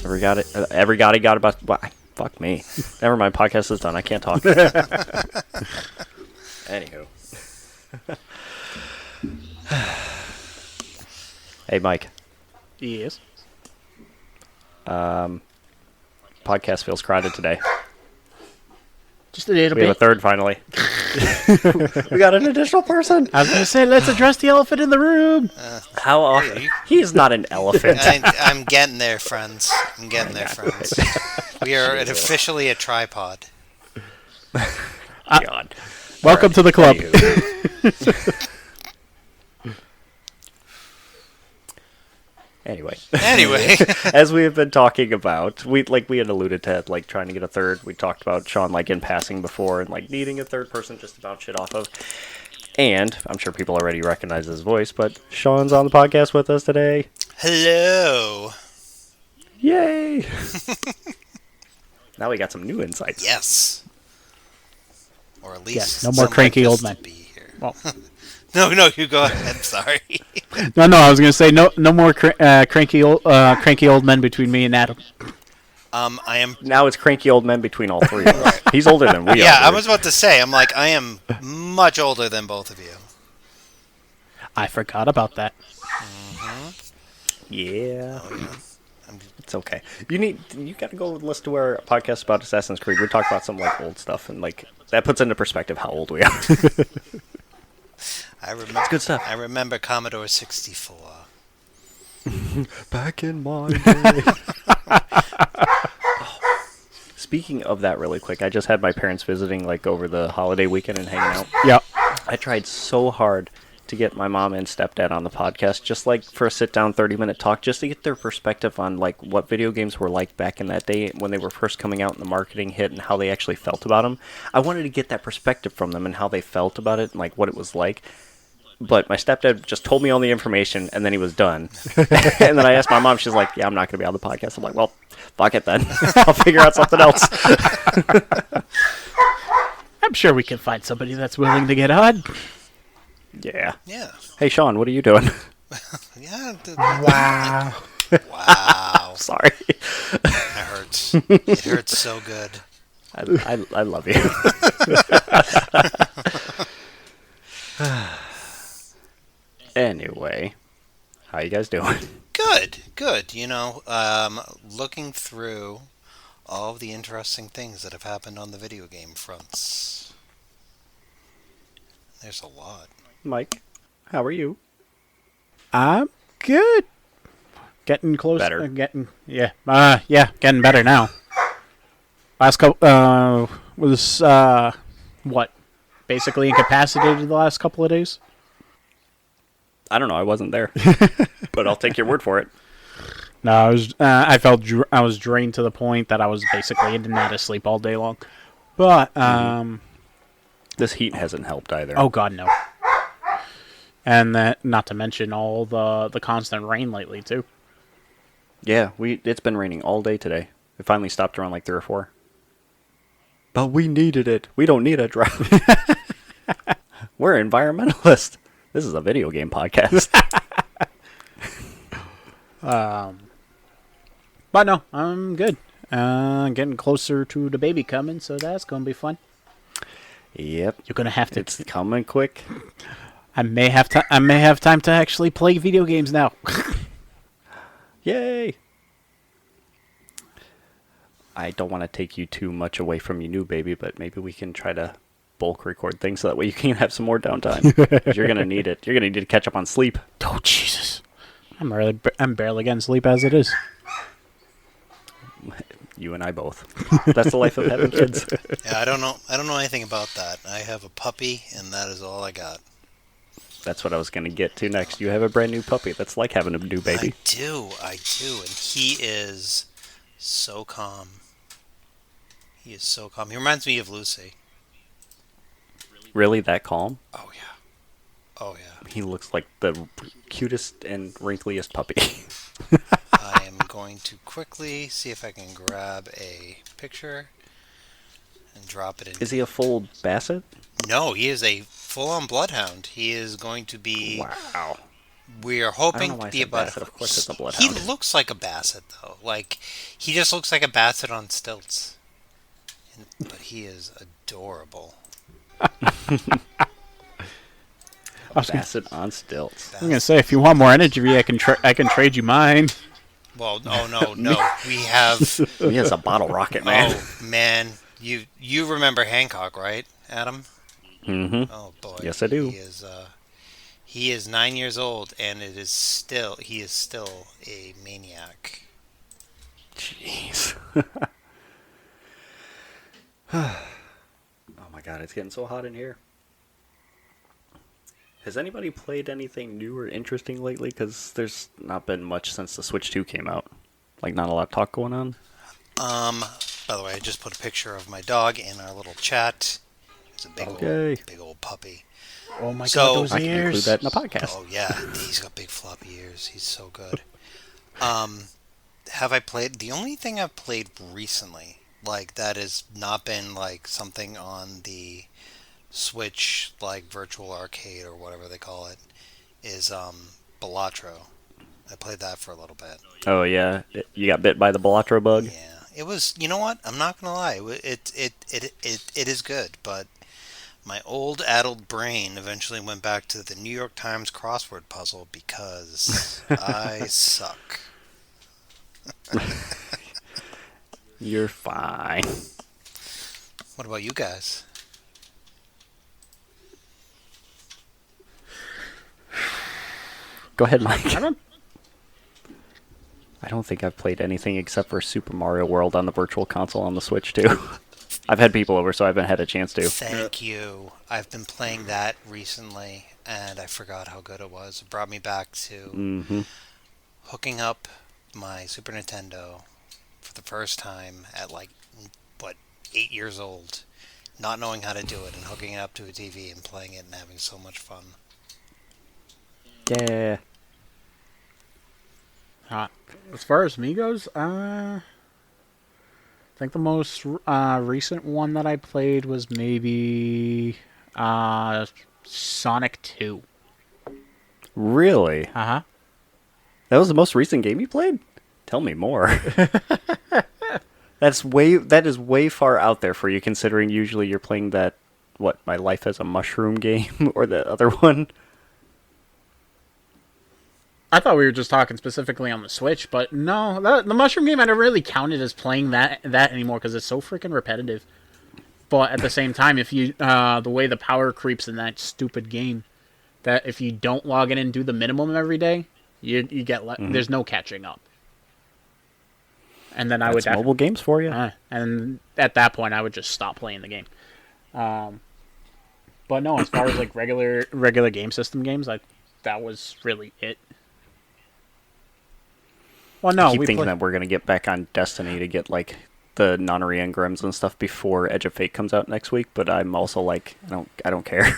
Everybody got about... Well, fuck me. Never mind, podcast is done. I can't talk. Anywho. Hey, Mike. Yes. Podcast feels crowded today. Just a little We have a bit. third, finally. We got an additional person. I was going to say, let's address the elephant in the room. How often? He's not an elephant. I'm getting there, friends. I'm getting there, friends. We are officially a tripod. God. Welcome to the club. Anyway, as we have been talking about, we had alluded to trying to get a third. We talked about Sean in passing before and needing a third person just to bounce shit off of. And I'm sure people already recognize his voice, but Sean's on the podcast with us today. Hello. Yay! Now we got some new insights. Yes. Or at least no more cranky old men. Well. No, you go ahead. Sorry. No, I was gonna say no more cranky old men between me and Adam. I am. Now it's cranky old men between all three of us. He's older than we are. Yeah, I was about to say. I am much older than both of you. I forgot about that. Mm-hmm. Yeah. Oh, yeah. It's okay. You gotta go listen to our podcast about Assassin's Creed. We talk about some old stuff, and that puts into perspective how old we are. I remember. It's good stuff. I remember Commodore 64. Back in my day. Speaking of that, really quick, I just had my parents visiting over the holiday weekend and hanging out. Yep. I tried so hard to get my mom and stepdad on the podcast, just for a sit-down 30-minute talk, just to get their perspective on what video games were like back in that day when they were first coming out and the marketing hit and how they actually felt about them. I wanted to get that perspective from them and how they felt about it and what it was like. But my stepdad just told me all the information, and then he was done. And then I asked my mom, she's like, yeah, I'm not going to be on the podcast. I'm like, well, fuck it then. I'll figure out something else. I'm sure we can find somebody that's willing to get on. Yeah. Yeah. Hey, Sean, what are you doing? Yeah. Wow. Wow. Sorry. That hurts. It hurts so good. I love you. Anyway, how you guys doing? Good. Looking through all of the interesting things that have happened on the video game fronts. There's a lot. Mike, how are you? I'm good. Getting close. Better. Getting better now. Last couple was what? Basically incapacitated the last couple of days. I don't know. I wasn't there, but I'll take your word for it. No, I was. I felt I was drained to the point that I was basically in and out of sleep all day long. But this heat hasn't helped either. Oh God, no. And that, not to mention all the constant rain lately too. Yeah, it's been raining all day today. It finally stopped around 3 or 4. But we needed it. We don't need a drought. We're environmentalists. This is a video game podcast. But no, I'm good. Getting closer to the baby coming, so that's gonna be fun. Yep. You're gonna have to. It's coming quick. I may have time to actually play video games now. Yay! I don't want to take you too much away from your new baby, but maybe we can try to bulk record things so that way you can have some more downtime. 'Cause you're gonna need it. You're gonna need to catch up on sleep. Oh Jesus! I'm barely getting sleep as it is. You and I both. That's the life of having kids. Yeah, I don't know anything about that. I have a puppy, and that is all I got. That's what I was going to get to next. You have a brand new puppy. That's like having a new baby. I do, and he is so calm. He is so calm. He reminds me of Lucy. Really that calm? Oh yeah. He looks like the cutest and wrinkliest puppy. I am going to quickly see if I can grab a picture and drop it in. Is he a full basset? No, he is a full-on bloodhound. He is going to be Wow. We are I don't know hoping why to I be said about. Basset. Of course, it's a He bloodhound. looks like a basset though. Like he just looks like a basset on stilts. But he is adorable. I was gonna, Basset on stilts. I was gonna say, if you want more energy, I can trade you mine. Well, oh no. We have. He has a bottle rocket, man. Oh man, you remember Hancock, right, Adam? Mm-hmm. Oh boy, Yes, I do. He is 9 years old, and he is still a maniac. Jeez. Oh my god, it's getting so hot in here. Has anybody played anything new or interesting lately? Because there's not been much since the Switch 2 came out. Like, not a lot of talk going on. Um, by the way, I just put a picture of my dog in our little chat. It's a Okay. big old puppy. Oh my So- god, those I can include ears! that in the podcast. Oh yeah, he's got big floppy ears. He's so good. Have I played? The only thing I've played recently, like that has not been like something on the Switch, like virtual arcade or whatever they call it, is Balatro. I played that for a little bit. Oh, yeah. You got bit by the Balatro bug? Yeah, it was. You know what? I'm not gonna lie. It is good, but my old addled brain eventually went back to the New York Times crossword puzzle because I suck. You're fine. What about you guys? Go ahead, Mike. I I don't think I've played anything except for Super Mario World on the Virtual Console on the Switch, too. I've had people over, so I haven't had a chance to. Thank you. I've been playing that recently, and I forgot how good it was. It brought me back to Mm-hmm. hooking up my Super Nintendo for the first time at like, what, 8 years old, not knowing how to do it, and hooking it up to a TV and playing it and having so much fun. Yeah. As far as me goes, I think the most recent one that I played was maybe Sonic 2. Really? Uh-huh. That was the most recent game you played? Tell me more. That is way far out there for you, considering usually you're playing that, what, My Life as a Mushroom game, or the other one. I thought we were just talking specifically on the Switch, but no, the Mushroom game I never really counted as playing that anymore because it's so freaking repetitive. But at the same time, if you the way the power creeps in that stupid game, that if you don't log in and do the minimum every day, you get there's no catching up. And then I That's would mobile games for you. and at that point I would just stop playing the game. But no, as far as like regular game system games, like that was really it. Well, no, I keep thinking that we're going to get back on Destiny to get, like, the Nonary Engrams and stuff before Edge of Fate comes out next week, but I'm also like, I don't care.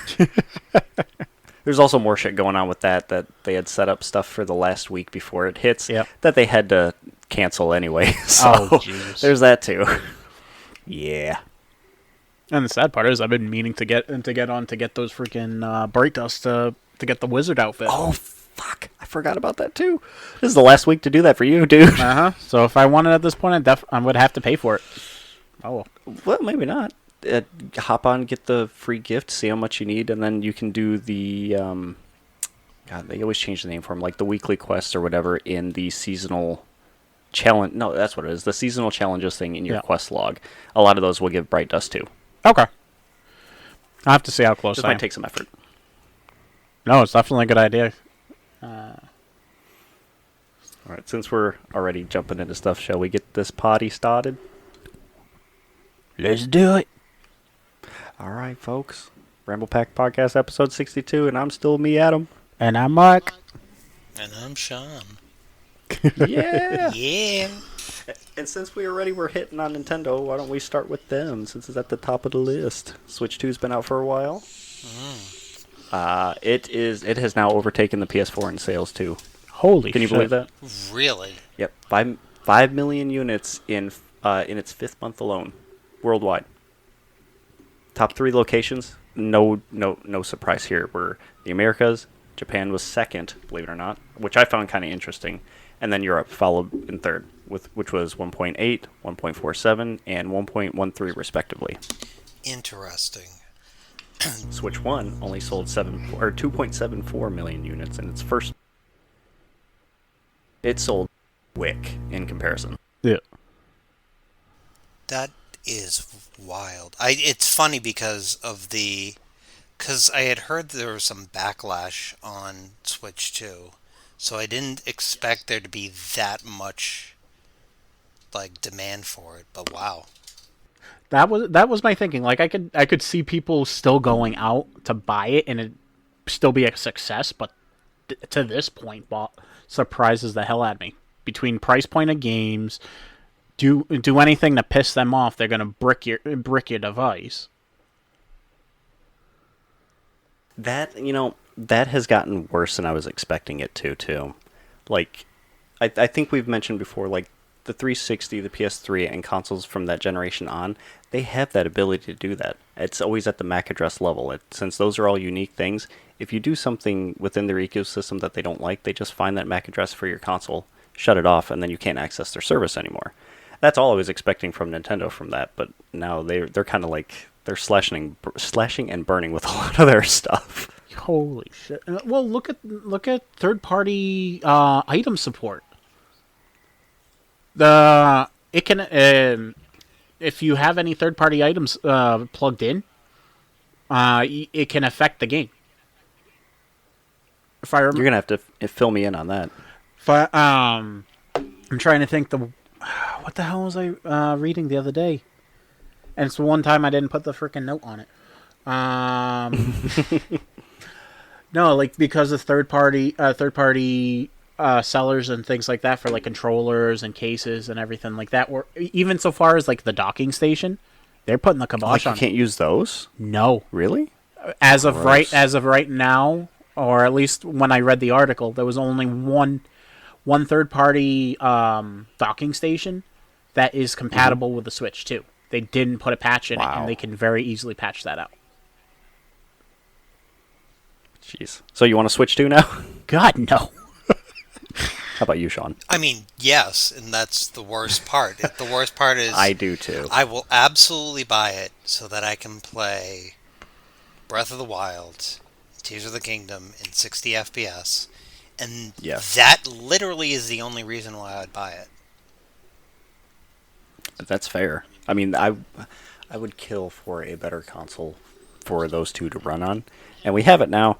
There's also more shit going on with that they had set up stuff for the last week before it hits that they had to cancel anyway. So there's that too. Yeah. And the sad part is I've been meaning to get those freaking Bright Dust to get the wizard outfit. Oh, fuck. I forgot about that too. This is the last week to do that for you, dude. So if I want it at this point, I would have to pay for it. Oh. Well, maybe not. Hop on, get the free gift, see how much you need, and then you can do the... God, they always change the name for them, like the weekly quests or whatever in the seasonal challenge. No, that's what it is. The seasonal challenges thing in your quest log. A lot of those will give Bright Dust too. Okay. I'll have to see how close This I am. might take some effort. No, it's definitely a good idea. All right, since we're already jumping into stuff, shall we get this potty started? Let's do it. All right, folks. Ramble Pack Podcast episode 62, and I'm still me, Adam. And I'm Mark. And I'm Sean. Yeah. Yeah. And since we already were hitting on Nintendo, why don't we start with them, since it's at the top of the list. Switch 2's been out for a while. It has now overtaken the PS4 in sales, too. Holy Can you shit. believe that? Really? Yep. 5 million units in its fifth month alone, worldwide. Top 3 locations, no surprise here, were the Americas, Japan was second, believe it or not, which I found kind of interesting. And then Europe followed in third, which was 1.8, 1.47, and 1.13 respectively. Interesting. Switch 1 only sold 2.74 million units in its first. It sold quick in comparison. Yeah. That is wild. It's funny because I had heard there was some backlash on Switch 2, so I didn't expect there to be that much like demand for it. But wow. That was my thinking. Like I could see people still going out to buy it and it still be a success, but to this point, surprises the hell out of me. Between price point of games, do anything to piss them off, they're gonna brick your device. That has gotten worse than I was expecting it to, too. Like, I think we've mentioned before, like, the 360, the PS3, and consoles from that generation on, they have that ability to do that. It's always at the MAC address level. Since those are all unique things, if you do something within their ecosystem that they don't like, they just find that MAC address for your console, shut it off, and then you can't access their service anymore. That's all I was expecting from Nintendo from that, but now they're kind of like, they're slashing and burning with a lot of their stuff. Holy shit! Well, look at third party item support. It can if you have any third party items plugged in, it can affect the game. If I remember, You're gonna have to fill me in on that. I'm trying to think what the hell was I reading the other day, and it's the one time I didn't put the freaking note on it. No, like because of third party sellers and things like that for like controllers and cases and everything like that. Or even so far as like the docking station, they're putting the kibosh on. You can't use those? No, Really? as of right now, or at least when I read the article, there was only one third party docking station that is compatible with the Switch 2. They didn't put a patch in it, and they can very easily patch that out. Jeez. So you want to Switch 2 now? God, no. How about you, Sean? I mean, yes, and that's the worst part. The worst part is I do too. I will absolutely buy it so that I can play Breath of the Wild, Tears of the Kingdom in 60 FPS, and Yes. that literally is the only reason why I'd buy it. That's fair. I mean, I would kill for a better console for those two to run on, and we have it now,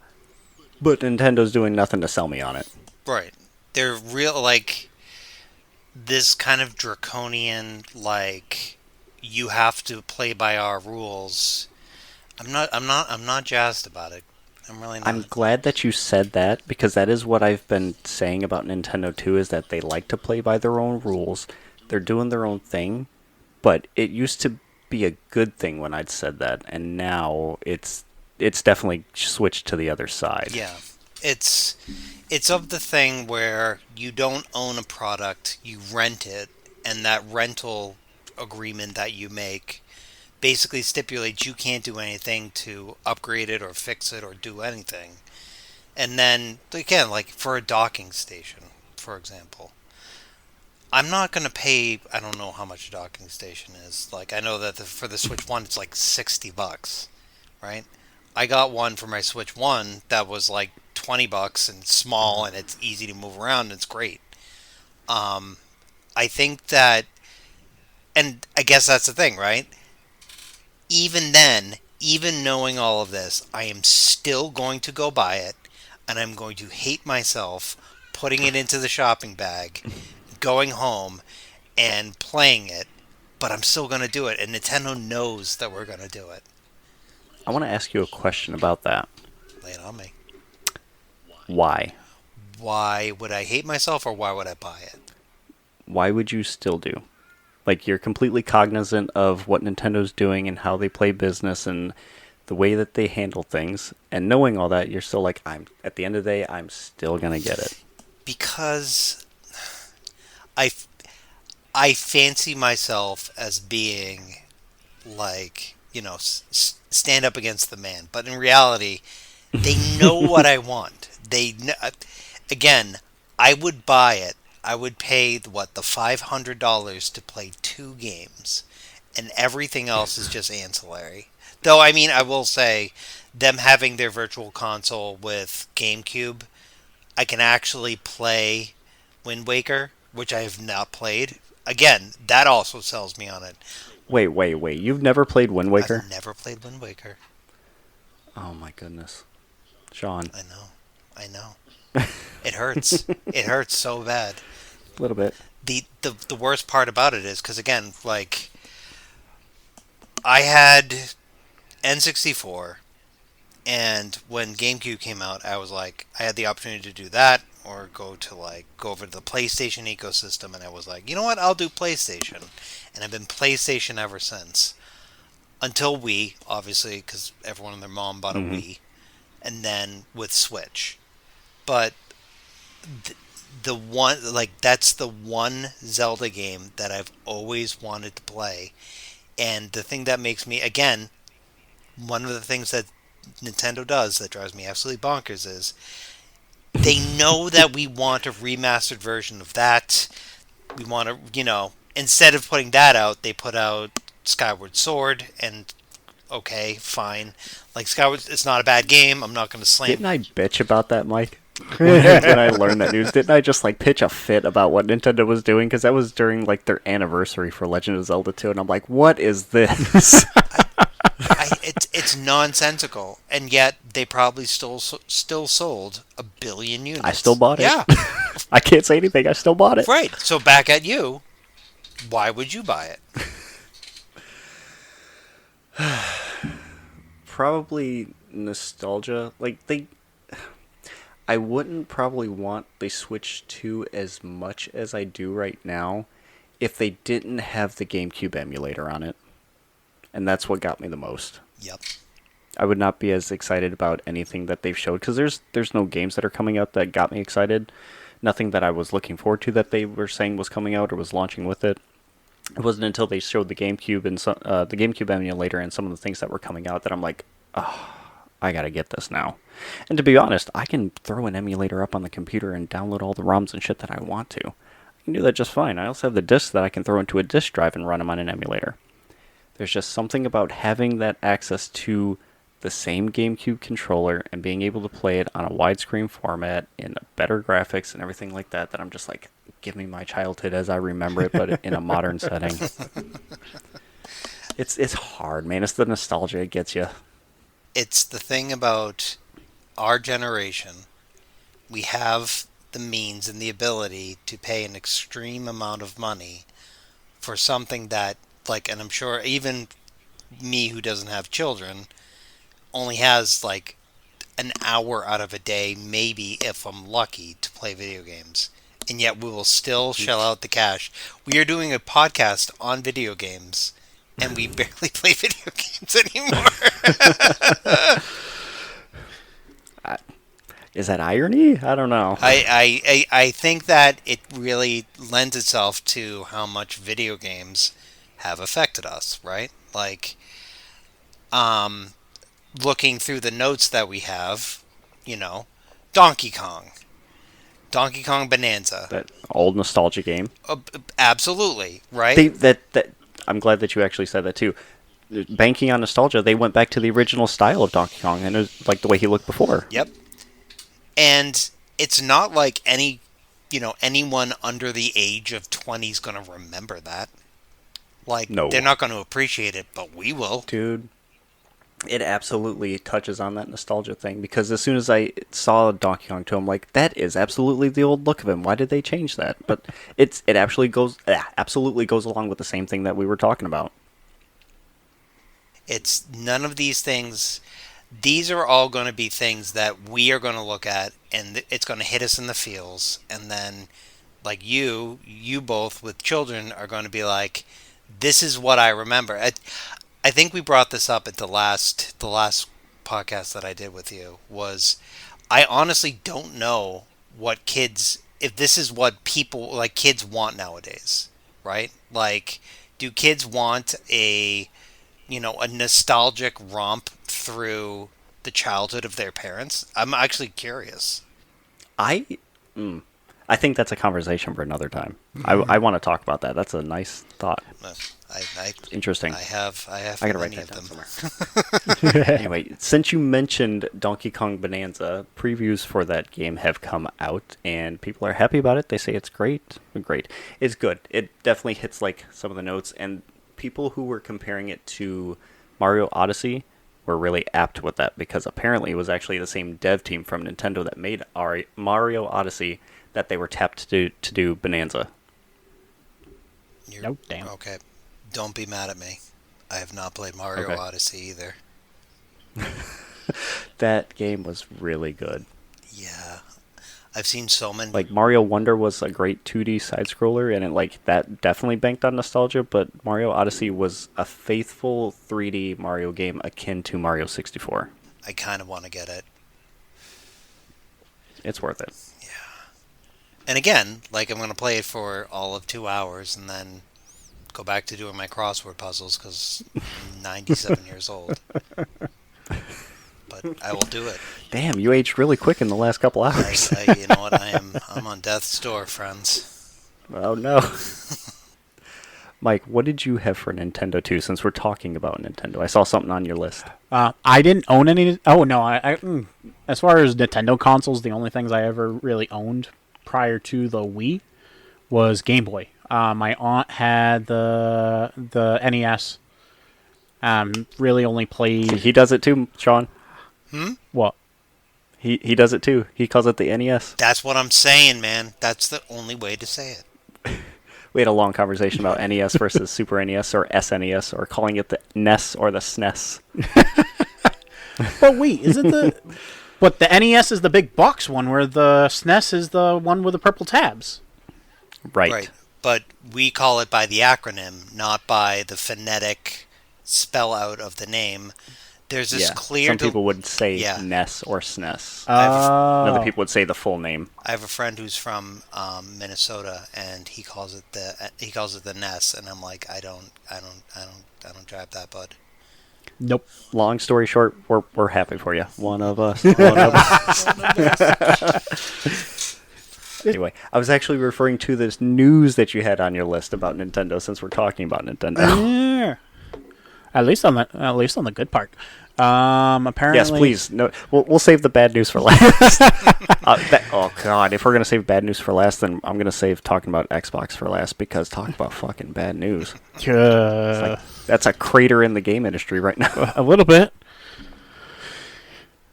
but Nintendo's doing nothing to sell me on it. Right. They're real, like, this kind of draconian, like, you have to play by our rules. I'm not jazzed about it. I'm really not. I'm glad that you said that, because that is what I've been saying about Nintendo too, is that they like to play by their own rules. They're doing their own thing, but it used to be a good thing when I'd said that, and now it's definitely switched to the other side. Yeah. It's of the thing where you don't own a product, you rent it, and that rental agreement that you make basically stipulates you can't do anything to upgrade it or fix it or do anything. And then, again, like for a docking station, for example, I'm not going to pay, I don't know how much a docking station is. Like, I know that for the Switch 1, it's like $60, right? I got one for my Switch 1 that was like $20 and small, and it's easy to move around, and it's great. I think that, and I guess that's the thing, right? Even then, even knowing all of this, I am still going to go buy it, and I'm going to hate myself putting it into the shopping bag, going home, and playing it, but I'm still going to do it, and Nintendo knows that we're going to do it. I want to ask you a question about that. Lay it on me. Why? Why would I hate myself, or why would I buy it? Why would you still do? Like, you're completely cognizant of what Nintendo's doing and how they play business and the way that they handle things, and knowing all that, you're still like, at the end of the day, I'm still gonna get it. Because I fancy myself as being like, stand up against the man. But in reality, they know what I want. again, I would buy it. I would pay the $500 to play 2 games, and everything else is just ancillary. Though I mean, I will say, them having their virtual console with GameCube, I can actually play Wind Waker, which I have not played. Again, that also sells me on it. Wait. You've never played Wind Waker? I've never played Wind Waker. Oh my goodness. Sean. I know. It hurts. It hurts so bad. A little bit. The worst part about it is because again, like I had N64, and when GameCube came out, I was like, I had the opportunity to do that or go over to the PlayStation ecosystem, and I was like, you know what, I'll do PlayStation, and I've been PlayStation ever since. Until Wii, obviously, because everyone and their mom bought a Wii, and then with Switch. But the one, like, that's the one Zelda game that I've always wanted to play. And the thing that makes me, again, one of the things that Nintendo does that drives me absolutely bonkers is they know that we want a remastered version of that. We want to, instead of putting that out, they put out Skyward Sword, and okay, fine. Like, Skyward, it's not a bad game. I'm not going to slam. Didn't I bitch about that, Mike? When I learned that news, didn't I just like pitch a fit about what Nintendo was doing? Because that was during like their anniversary for Legend of Zelda 2, and I'm like, what is this? It's nonsensical, and yet they probably still sold 1 billion units. I still bought it. Yeah. I can't say anything. I still bought it. Right. So back at you. Why would you buy it? Probably nostalgia. I wouldn't probably want the Switch 2 as much as I do right now if they didn't have the GameCube emulator on it. And that's what got me the most. Yep. I would not be as excited about anything that they've showed, because there's no games that are coming out that got me excited. Nothing that I was looking forward to that they were saying was coming out or was launching with it. It wasn't until they showed the GameCube and the GameCube emulator and some of the things that were coming out that I'm like, oh, I gotta get this now. And to be honest, I can throw an emulator up on the computer and download all the ROMs and shit that I want to. I can do that just fine. I also have the discs that I can throw into a disk drive and run them on an emulator. There's just something about having that access to the same GameCube controller and being able to play it on a widescreen format in better graphics and everything like that I'm just like, give me my childhood as I remember it, but in a modern setting. It's hard, man. It's the nostalgia it gets you. It's the thing about our generation. We have the means and the ability to pay an extreme amount of money for something that, like, and I'm sure even me who doesn't have children only has like an hour out of a day, maybe if I'm lucky, to play video games. And yet we will still shell out the cash. We are doing a podcast on video games, and we barely play video games anymore. Is that irony? I don't know. I think that it really lends itself to how much video games have affected us, right? Like, looking through the notes that we have, Donkey Kong. Donkey Kong Bonanza. That old nostalgia game. Absolutely, right? I'm glad that you actually said that too. Banking on nostalgia, they went back to the original style of Donkey Kong, and it was like the way he looked before. Yep. And it's not like anyone under the age of 20 is going to remember that. Like, no. They're not going to appreciate it, but we will. Dude, it absolutely touches on that nostalgia thing, because as soon as I saw Donkey Kong 2, I'm like, that is absolutely the old look of him. Why did they change that? But it absolutely goes along with the same thing that we were talking about. It's none of these things. These are all going to be things that we are going to look at, and it's going to hit us in the feels. And then, like you both with children are going to be like, this is what I remember. I think we brought this up at the last podcast that I did with you. Was I honestly don't know what if this is what people like kids want nowadays, right? Like, do kids want a nostalgic romp through the childhood of their parents? I'm actually curious. I I think that's a conversation for another time. I want to talk about that. That's a nice thought. Uh, I Interesting. I have I gotta write many that of down them. somewhere. Anyway, since you mentioned Donkey Kong Bonanza, previews for that game have come out, and people are happy about it. They say it's great. Great. It's good. It definitely hits like some of the notes, and people who were comparing it to Mario Odyssey were really apt with that because apparently it was actually the same dev team from Nintendo that made Mario Odyssey that they were tapped to do Bonanza. Nope, damn. Okay. Don't be mad at me. I have not played Mario Okay. Odyssey either. That game was really good. Yeah. I've seen so many. Like Mario Wonder was a great 2D side scroller, and that definitely banked on nostalgia. But Mario Odyssey was a faithful 3D Mario game akin to Mario 64. I kind of want to get it. It's worth it. And again, like I'm going to play it for all of 2 hours and then go back to doing my crossword puzzles because I'm 97 years old. But I will do it. Damn, you aged really quick in the last couple hours. You know what? I'm on death's door, friends. Oh no. Mike, what did you have for Nintendo 2 since we're talking about Nintendo? I saw something on your list. I didn't own any. Oh no, as far as Nintendo consoles, the only things I ever really owned prior to the Wii was Game Boy. My aunt had the NES. Really only played. He does it too, Sean. What? He does it too. He calls it the NES. That's what I'm saying, man. That's the only way to say it. We had a long conversation about NES versus Super NES or SNES or calling it the NES or the SNES. But wait, isn't the? But the NES is the big box one, where the SNES is the one with the purple tabs. Right. But we call it by the acronym, not by the phonetic spell out of the name. There's this clear... Some people would say Yeah. NES or SNES. Oh. Other people would say the full name. I have a friend who's from Minnesota, and he calls it the NES, and I'm like, I don't drive that, bud. Nope. Long story short, we're happy for you. One of us. One of us. Anyway, I was actually referring to this news that you had on your list about Nintendo since we're talking about Nintendo. Yeah. At least on the good part. Apparently. Yes, please. No, we'll save the bad news for last. Oh God! If we're gonna save bad news for last, then I'm gonna save talking about Xbox for last because talk about fucking bad news. That's a crater in the game industry right now. A little bit.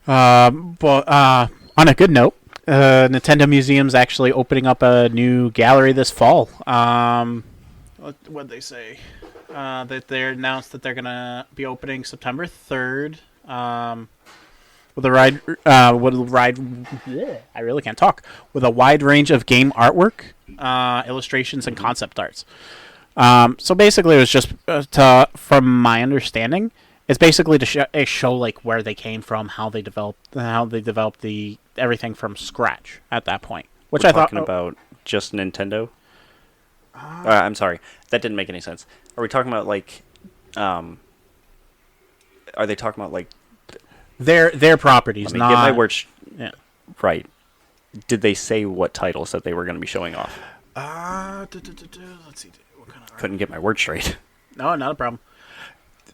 But on a good note, Nintendo Museum's actually opening up a new gallery this fall. What'd they say? That they announced that they're gonna be opening September 3rd. With a I really can't talk. With a wide range of game artwork, illustrations, and concept arts. So basically, it was just from my understanding, it's basically to show like where they came from, how they developed the everything from scratch at that point. Which We're I thought talking about just Nintendo. I'm sorry, that didn't make any sense. Are we talking about like, are they talking about like their properties? Let me not get my words yeah. right. Did they say what titles that they were going to be showing off? Let's see. What kind of Couldn't get my word straight. No, not a problem.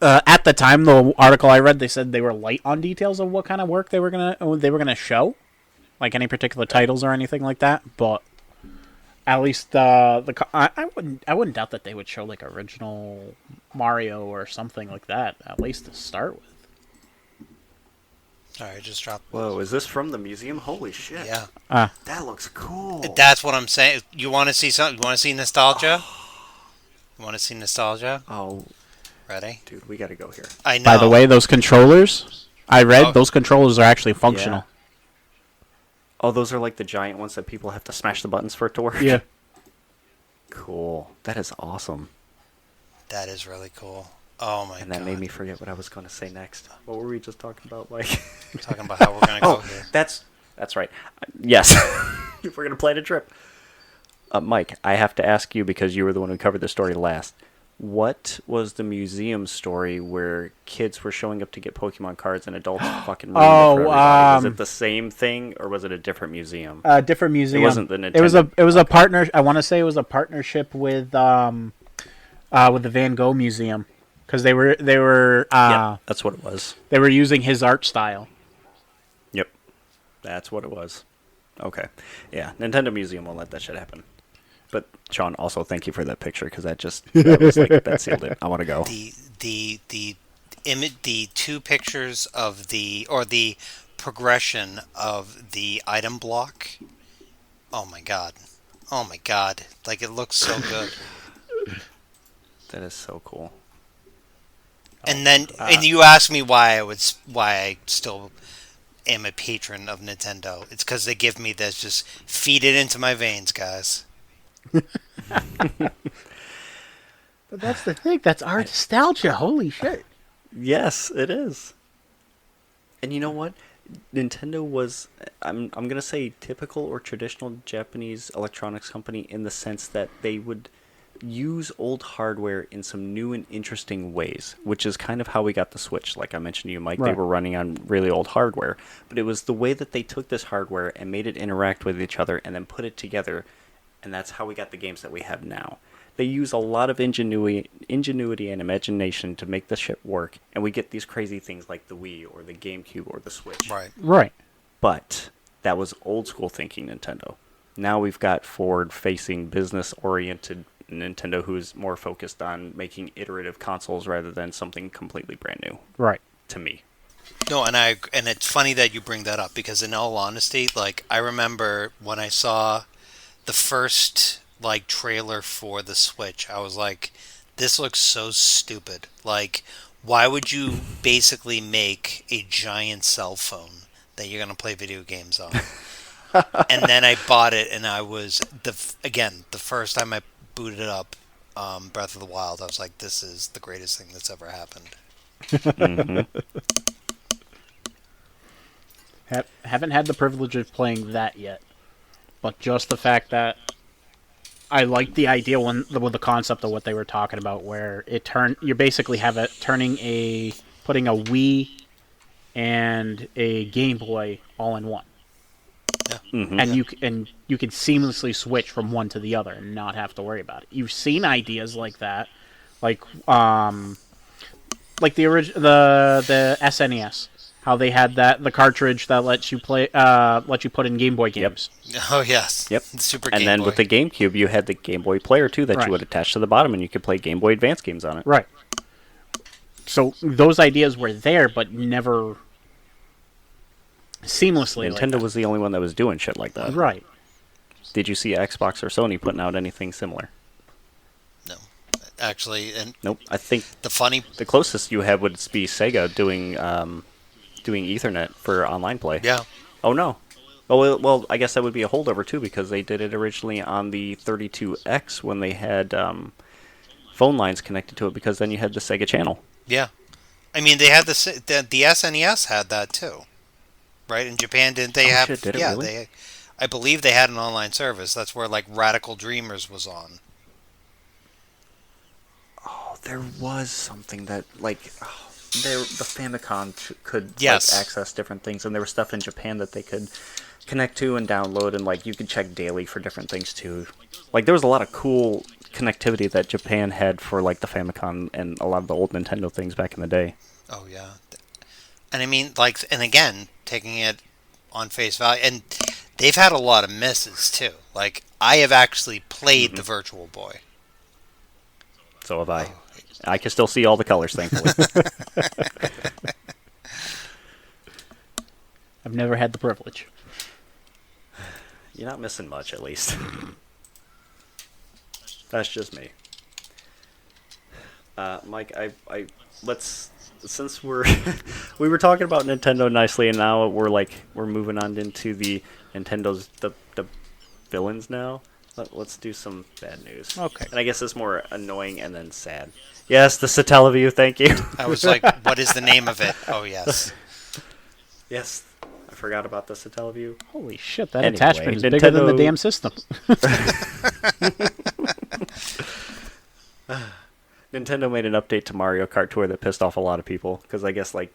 At the time, the article I read, they said they were light on details of what kind of work they were gonna show, like any particular titles or anything like that. But at least I wouldn't doubt that they would show like original Mario or something like that, at least to start with. Sorry, I just dropped. Whoa, is this from the museum? Holy shit! Yeah, That looks cool. that's what I'm saying. You want to see something? You want to see nostalgia? You want to see nostalgia? Oh, Ready? dude, we got to go here. I know. By the way, those controllers, I read those controllers are actually functional. Yeah. Oh, those are like the giant ones that people have to smash the buttons for it to work? Yeah. Cool. That is awesome. That is really cool. Oh my god. And that made me forget what I was going to say next. What were we just talking about, Mike? Talking about how we're gonna go here. That's right. Yes. We're going to plan a trip. Mike, I have to ask you because you were the one who covered the story last. What was the museum story where kids were showing up to get Pokemon cards and adults fucking ruined it for everybody? Was it the same thing or was it a different museum? Different museum. It wasn't the Nintendo. It was a partner. I want to say it was a partnership with the Van Gogh Museum, because they were Yeah, that's what it was. they were using his art style. Yep, that's what it was. Okay, yeah, Nintendo Museum won't let that shit happen. But Sean, also thank you for that picture because that was like that sealed it. I want to go. The two pictures of the progression of the item block. Oh my god. Oh my god. Like, it looks so good. That is so cool. And you ask me why I still am a patron of Nintendo. It's because they give me this. Just feed it into my veins, guys. But that's the thing. That's our nostalgia. Holy shit. Yes, it is. And you know what? Nintendo was, I'm gonna say, typical or traditional Japanese electronics company in the sense that they would use old hardware in some new and interesting ways, which is kind of how we got the Switch. Like I mentioned to you, Mike, They Right. were running on really old hardware, but it was the way that they took this hardware and made it interact with each other and then put it together, and that's how we got the games that we have now. They use a lot of ingenuity and imagination to make this shit work, and we get these crazy things like the Wii or the GameCube or the Switch. Right. Right. But that was old school thinking Nintendo. Now we've got forward-facing, business-oriented Nintendo who's more focused on making iterative consoles rather than something completely brand new, Right. to me. No, and it's funny that you bring that up, because in all honesty, like, I remember when I saw the first like trailer for the Switch, I was like, this looks so stupid. Like, why would you basically make a giant cell phone that you're going to play video games on? And then I bought it, and I was the first time I booted up Breath of the Wild, I was like, this is the greatest thing that's ever happened. Mm-hmm. Haven't had the privilege of playing that yet, but just the fact that I like the idea with the concept of what they were talking about, where you basically have it putting a Wii and a Game Boy all in one, Mm-hmm. and you can seamlessly switch from one to the other and not have to worry about it. You've seen ideas like that, like the SNES. How they had the cartridge that lets you put in Game Boy games. Oh yes. Yep. The Super And Game then Boy. with the GameCube, you had the Game Boy Player too that Right. you would attach to the bottom, and you could play Game Boy Advance games on it. Right. So those ideas were there, but never seamlessly. Nintendo was the only one that was doing shit like that. Right. Did you see Xbox or Sony putting out anything similar? No, actually, and Nope. I think the the closest you had would be Sega doing Ethernet for online play. yeah. Oh no. Oh well, I guess that would be a holdover too because they did it originally on the 32X when they had phone lines connected to it because then you had the Sega channel. Yeah, I mean, they had the SNES had that too, right? In Japan, didn't they have? Shit, did it yeah, really? I believe they had an online service. That's where like Radical Dreamers was on. Oh, there was something that the Famicom could Yes. access different things, and there was stuff in Japan that they could connect to and download, and like you could check daily for different things too. Like there was a lot of cool connectivity that Japan had for like the Famicom and a lot of the old Nintendo things back in the day. Oh yeah, and I mean, like, and again, taking it on face value, and they've had a lot of misses too. Like, I have actually played the Virtual Boy. So have I. I can still see all the colors, thankfully. I've never had the privilege. You're not missing much, at least. That's just me. Mike, let's since we were talking about Nintendo nicely, and now we're moving on into the villains now. Let's do some bad news. Okay. And I guess it's more annoying and then sad. Yes, the Satellaview, thank you. I was like, what is the name of it? Oh yes. Yes, I forgot about the Satellaview. Holy shit, that Anyway, attachment is bigger than the Nintendo- damn system. Nintendo made an update to Mario Kart Tour that pissed off a lot of people because I guess like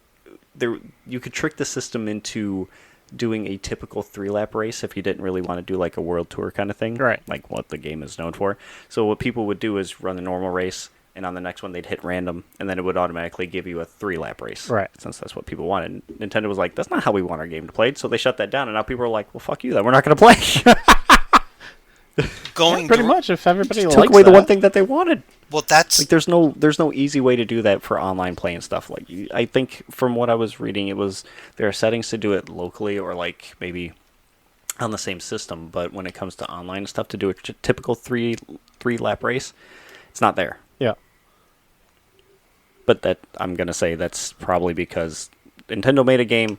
you could trick the system into doing a typical 3-lap race if you didn't really want to do like a world tour kind of thing, Right. like what the game is known for. So what people would do is run the normal race, and on the next one they'd hit random, and then it would automatically give you a 3-lap race. Right. Since that's what people wanted. Nintendo was like, that's not how we want our game to play, so they shut that down, and now people are like, well, fuck you, then we're not going to play. Going Pretty dir- much, if everybody likes Took away that. the one thing that they wanted. Well, that's Like there's no easy way to do that for online play and stuff. Like I think from what I was reading, it was there are settings to do it locally or like maybe on the same system. But when it comes to online stuff, to do a typical three-lap race, it's not there. Yeah. But that I'm gonna say that's probably because Nintendo made a game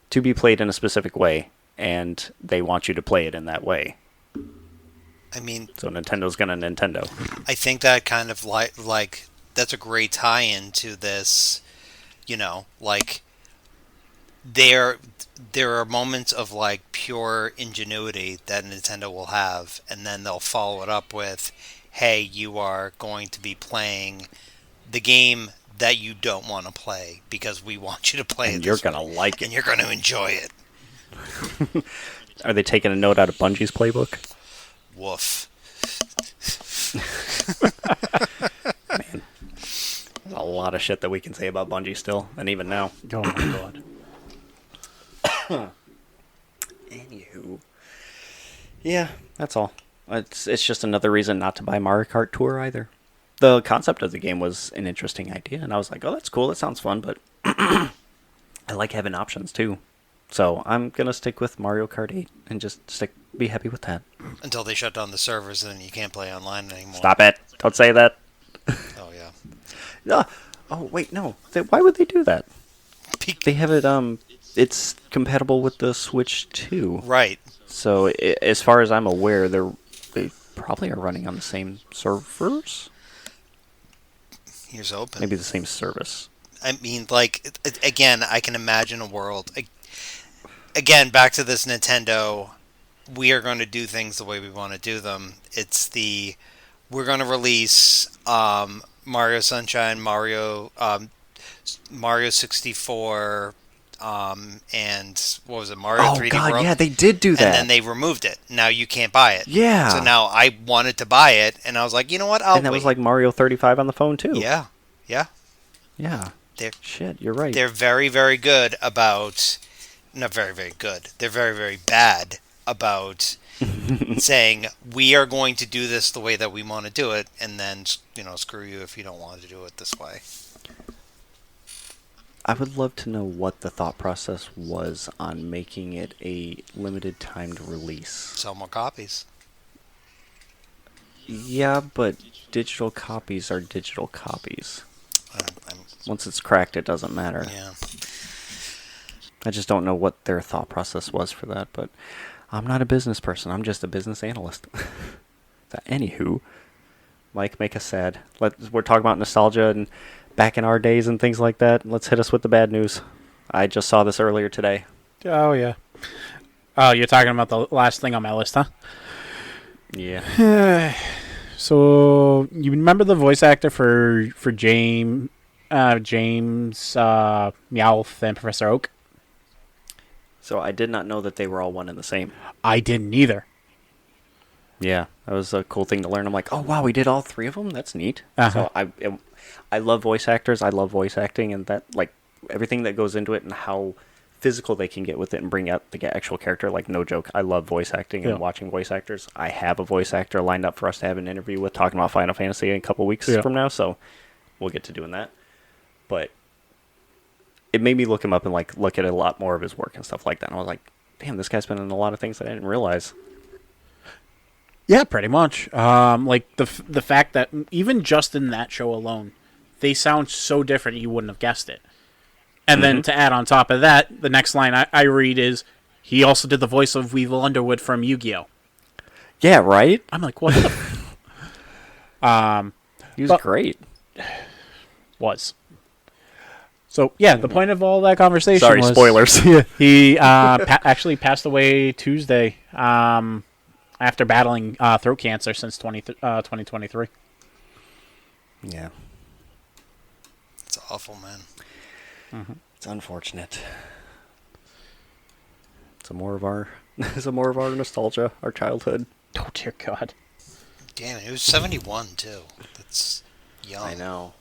to be played in a specific way, and they want you to play it in that way. I mean, So Nintendo's gonna Nintendo. I think that kind of like that's a great tie-in to this. Like there are moments of like pure ingenuity that Nintendo will have, and then they'll follow it up with, "Hey, you are going to be playing the game that you don't want to play because we want you to play And it. you're this gonna way, like and it. you're going to enjoy it." Are they taking a note out of Bungie's playbook? Woof. Man, there's a lot of shit that we can say about Bungie still, and even now. Oh my god. Anywho, yeah, that's all. It's just another reason not to buy Mario Kart Tour either. The concept of the game was an interesting idea, and I was like, oh, that's cool, that sounds fun, but I like having options too. So I'm gonna stick with Mario Kart 8 and just be happy with that. Until they shut down the servers, and then you can't play online anymore. Stop it! Don't say that. Oh yeah. Oh wait, no. Why would they do that? They have it. It's compatible with the Switch too. Right. So as far as I'm aware, they probably are running on the same servers. Here's open. Maybe the same service. I mean, like, again, I can imagine a world. Again, back to this Nintendo, we are going to do things the way we want to do them. We're going to release Mario Sunshine, Mario 64, and what was it, Mario 3D God, World? yeah, they did do that. And then they removed it. Now you can't buy it. Yeah. So now I wanted to buy it, and I was like, you know what, and that was like Mario 35 on the phone too. Yeah. Yeah. They're, Shit, you're right. They're very, very good about... Not very, very good. They're very, very bad about saying, we are going to do this the way that we want to do it, and then, screw you if you don't want to do it this way. I would love to know what the thought process was on making it a limited timed release. Sell more copies. Yeah, but digital copies are digital copies. I'm Once it's cracked, it doesn't matter. Yeah. I just don't know what their thought process was for that, but I'm not a business person. I'm just a business analyst. Anywho, Mike, make us sad. We're talking about nostalgia and back in our days and things like that. Let's hit us with the bad news. I just saw this earlier today. Oh yeah. Oh, you're talking about the last thing on my list, huh? Yeah. So you remember the voice actor for James Meowth and Professor Oak? So I did not know that they were all one and the same. I didn't either. Yeah, that was a cool thing to learn. I'm like, oh wow, we did all three of them. That's neat. Uh-huh. So I love voice actors. I love voice acting, and that like everything that goes into it and how physical they can get with it and bring out the actual character. Like no joke, I love voice acting and watching voice actors. I have a voice actor lined up for us to have an interview with talking about Final Fantasy in a couple weeks from now. So we'll get to doing that. But it made me look him up and like look at a lot more of his work and stuff like that. And I was like, damn, this guy's been in a lot of things that I didn't realize. Yeah, pretty much. Like the fact that even just in that show alone, they sound so different you wouldn't have guessed it. And then to add on top of that, the next line I read is, he also did the voice of Weevil Underwood from Yu-Gi-Oh! Yeah, right? I'm like, what the He was great. was. So, yeah, the point of all that conversation Sorry, was... spoilers. He actually passed away Tuesday after battling throat cancer since 2023. Yeah. awful, man. It's unfortunate. Some more of our some more of our nostalgia, our childhood. Oh dear God. Damn, it was 71 too. That's young. I know.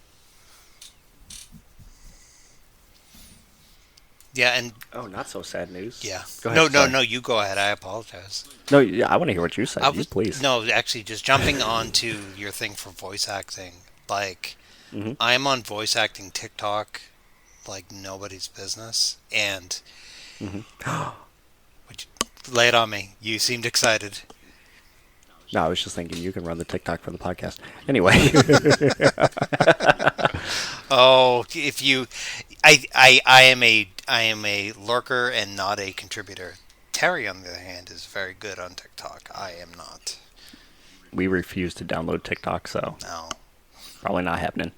Yeah, and Oh, not so sad news. yeah. Go ahead. No. You go ahead. I apologize. No, yeah, I want to hear what you said. I You was please. no, actually, just jumping onto your thing for voice acting. Like, Mhm. I'm on voice acting TikTok, like nobody's business. And would you, lay it on me. You seemed excited. No, I was just thinking you can run the TikTok for the podcast. Anyway. Oh, if you, I am a lurker and not a contributor. Terry, on the other hand, is very good on TikTok. I am not. We refuse to download TikTok, so No. probably not happening.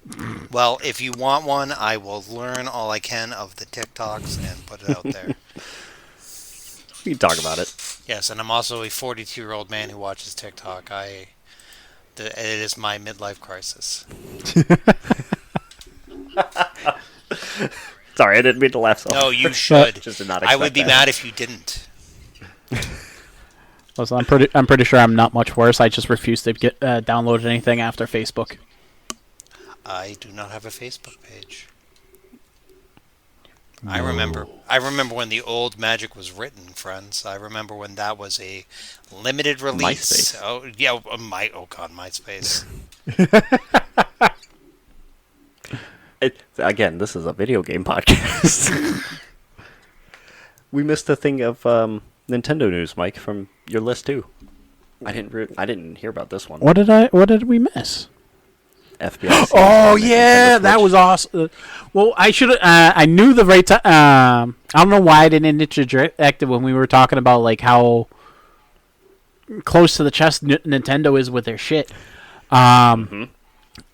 Well, if you want one, I will learn all I can of the TikToks and put it out there. We can talk about it. Yes, and I'm also a 42-year-old man who watches TikTok. It is my midlife crisis. Sorry, I didn't mean to laugh so No, hard. you should. Just did not I would expect be that. mad if you didn't. Listen, I'm pretty sure I'm not much worse. I just refuse to get download anything after Facebook. I do not have a Facebook page. I remember when the old Magic was written, friends. I remember when that was a limited release. MySpace. Oh yeah, MySpace. Again, this is a video game podcast. We missed a thing of Nintendo news, Mike, from your list too. I didn't hear about this one. What did we miss? FBI. Oh on the yeah, Nintendo that Switch. was awesome. Well, I should. I knew the right time. I don't know why I didn't interject it when we were talking about like how close to the chest Nintendo is with their shit.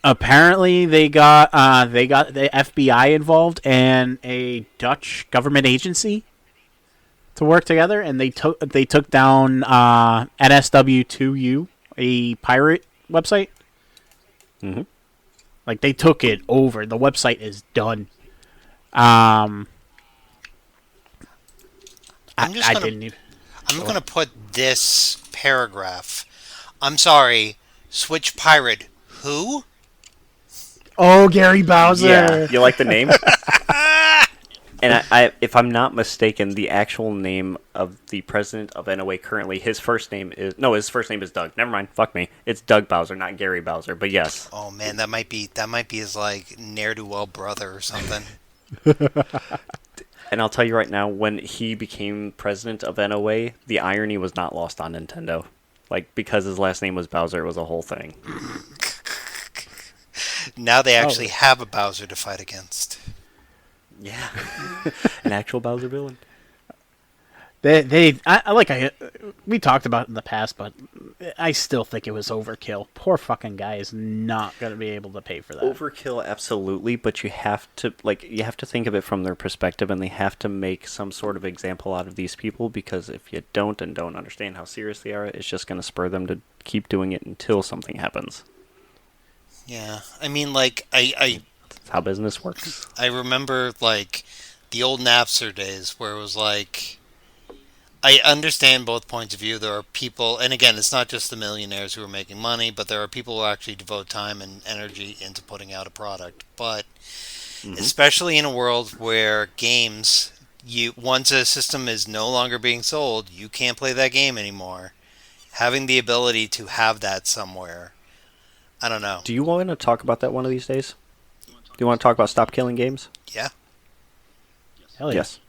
Apparently, they got the FBI involved and a Dutch government agency to work together, and they took down NSW2U, a pirate website. Mhm. Like they took it over. The website is done. I didn't even. I'm gonna put this paragraph. I'm sorry, Switch Pirate. Who? Oh, Gary Bowser. Yeah, you like the name? And I, if I'm not mistaken, the actual name of the president of NOA currently, his first name is Doug. Never mind, fuck me. It's Doug Bowser, not Gary Bowser. But yes, Oh man, that might be his like ne'er do well brother or something. and I'll tell you right now, when he became president of NOA, the irony was not lost on Nintendo. Like because his last name was Bowser, it was a whole thing. Now they actually have a Bowser to fight against. Yeah, an actual Bowser villain. We talked about it in the past, but I still think it was overkill. Poor fucking guy is not gonna be able to pay for that. Overkill, absolutely, but you have to think of it from their perspective, and they have to make some sort of example out of these people, because if you don't understand how serious they are, it's just going to spur them to keep doing it until something happens. Yeah, I mean, like I That's how business works. I remember like the old Napster days where it was like I understand both points of view. There are people, and again, it's not just the millionaires who are making money, but there are people who actually devote time and energy into putting out a product. But especially in a world where games, once a system is no longer being sold, you can't play that game anymore. Having the ability to have that somewhere, I don't know. Do you want to talk about that one of these days? Do you want to talk about stop killing games? Yeah, Hell yeah. Yes.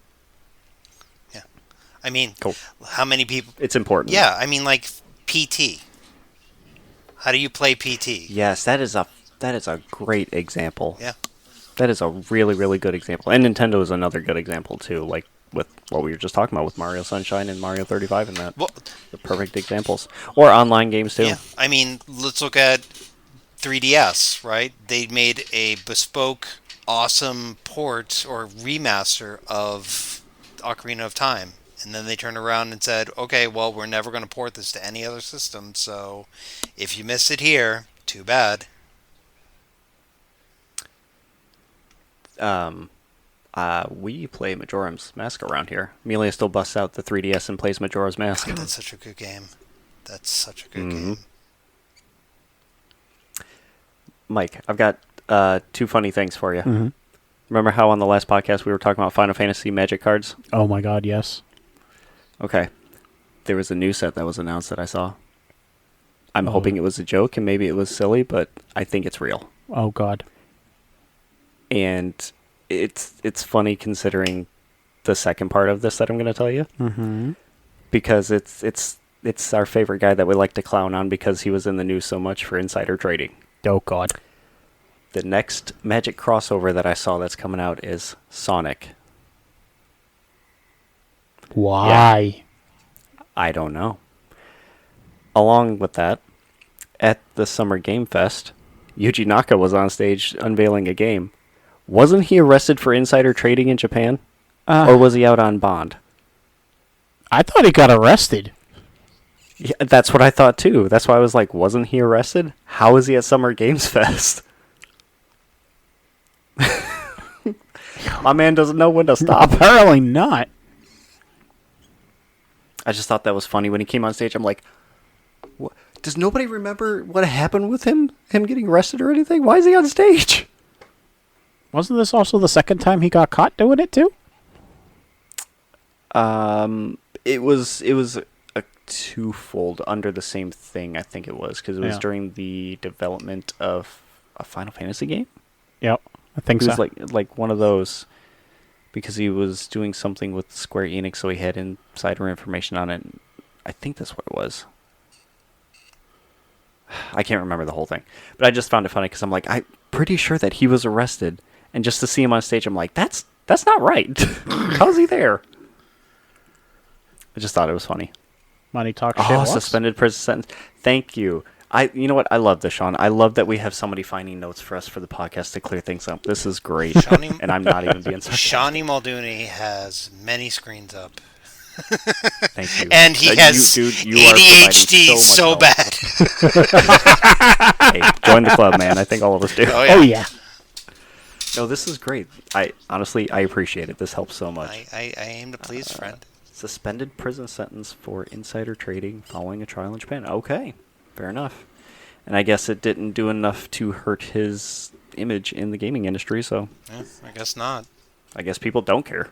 I mean, Cool. how many people? It's important. Yeah, I mean, like PT. How do you play PT? Yes, that is a great example. Yeah. That is a really, really good example. And Nintendo is another good example too, like with what we were just talking about with Mario Sunshine and Mario 35 and that. Well, The perfect examples. Or online games too. yeah. I mean, let's look at 3DS, right? They made a bespoke, awesome port or remaster of Ocarina of Time. And then they turned around and said, okay, well, we're never going to port this to any other system, so if you missed it here, too bad. We play Majora's Mask around here. Amelia still busts out the 3DS and plays Majora's Mask. God, that's such a good game. That's such a good Mm-hmm. game. Mike, I've got two funny things for you. Mm-hmm. Remember how on the last podcast we were talking about Final Fantasy Magic cards? Oh my god, yes. Okay. There was a new set that was announced that I saw. I'm Oh. hoping it was a joke and maybe it was silly, but I think it's real. Oh god. And it's funny considering the second part of this that I'm going to tell you. Mm-hmm. Because it's our favorite guy that we like to clown on because he was in the news so much for insider trading. Oh god. The next Magic crossover that I saw that's coming out is Sonic. Why? I don't know. Along with that, at the Summer Game Fest, Yuji Naka was on stage unveiling a game. Wasn't he arrested for insider trading in Japan? Or was he out on bond? I thought he got arrested. Yeah, that's what I thought too. That's why I was like, wasn't he arrested? How is he at Summer Games Fest? My man doesn't know when to stop. Apparently not. I just thought that was funny when he came on stage. I'm like, what? Does nobody remember what happened with him? Him getting arrested or anything? Why is he on stage? Wasn't this also the second time he got caught doing it too? It was a twofold under the same thing. I think it was because it was Yeah. during the development of a Final Fantasy game. Yep, I think It so. was like one of those because he was doing something with Square Enix, so he had insider information on it. I think that's what it was. I can't remember the whole thing, but I just found it funny because I'm like, I'm pretty sure that he was arrested, and just to see him on stage, I'm like, that's not right. How's he there? I just thought it was funny. Money talk shit. Oh, once. suspended prison sentence. Thank you. You know what? I love this, Sean. I love that we have somebody finding notes for us for the podcast to clear things up. This is great, Shawnee- and I'm not even being sarcastic. Shawnee Muldooney has many screens up. Thank you. And he has you are ADHD so providing bad. much help. Hey, join the club, man. I think all of us do. Oh yeah. No, this is great. I honestly, I appreciate it. This helps so much. I aim to please, friend. Suspended prison sentence for insider trading following a trial in Japan. Okay, fair enough. And I guess it didn't do enough to hurt his image in the gaming industry, so Yeah, I guess not. I guess people don't care.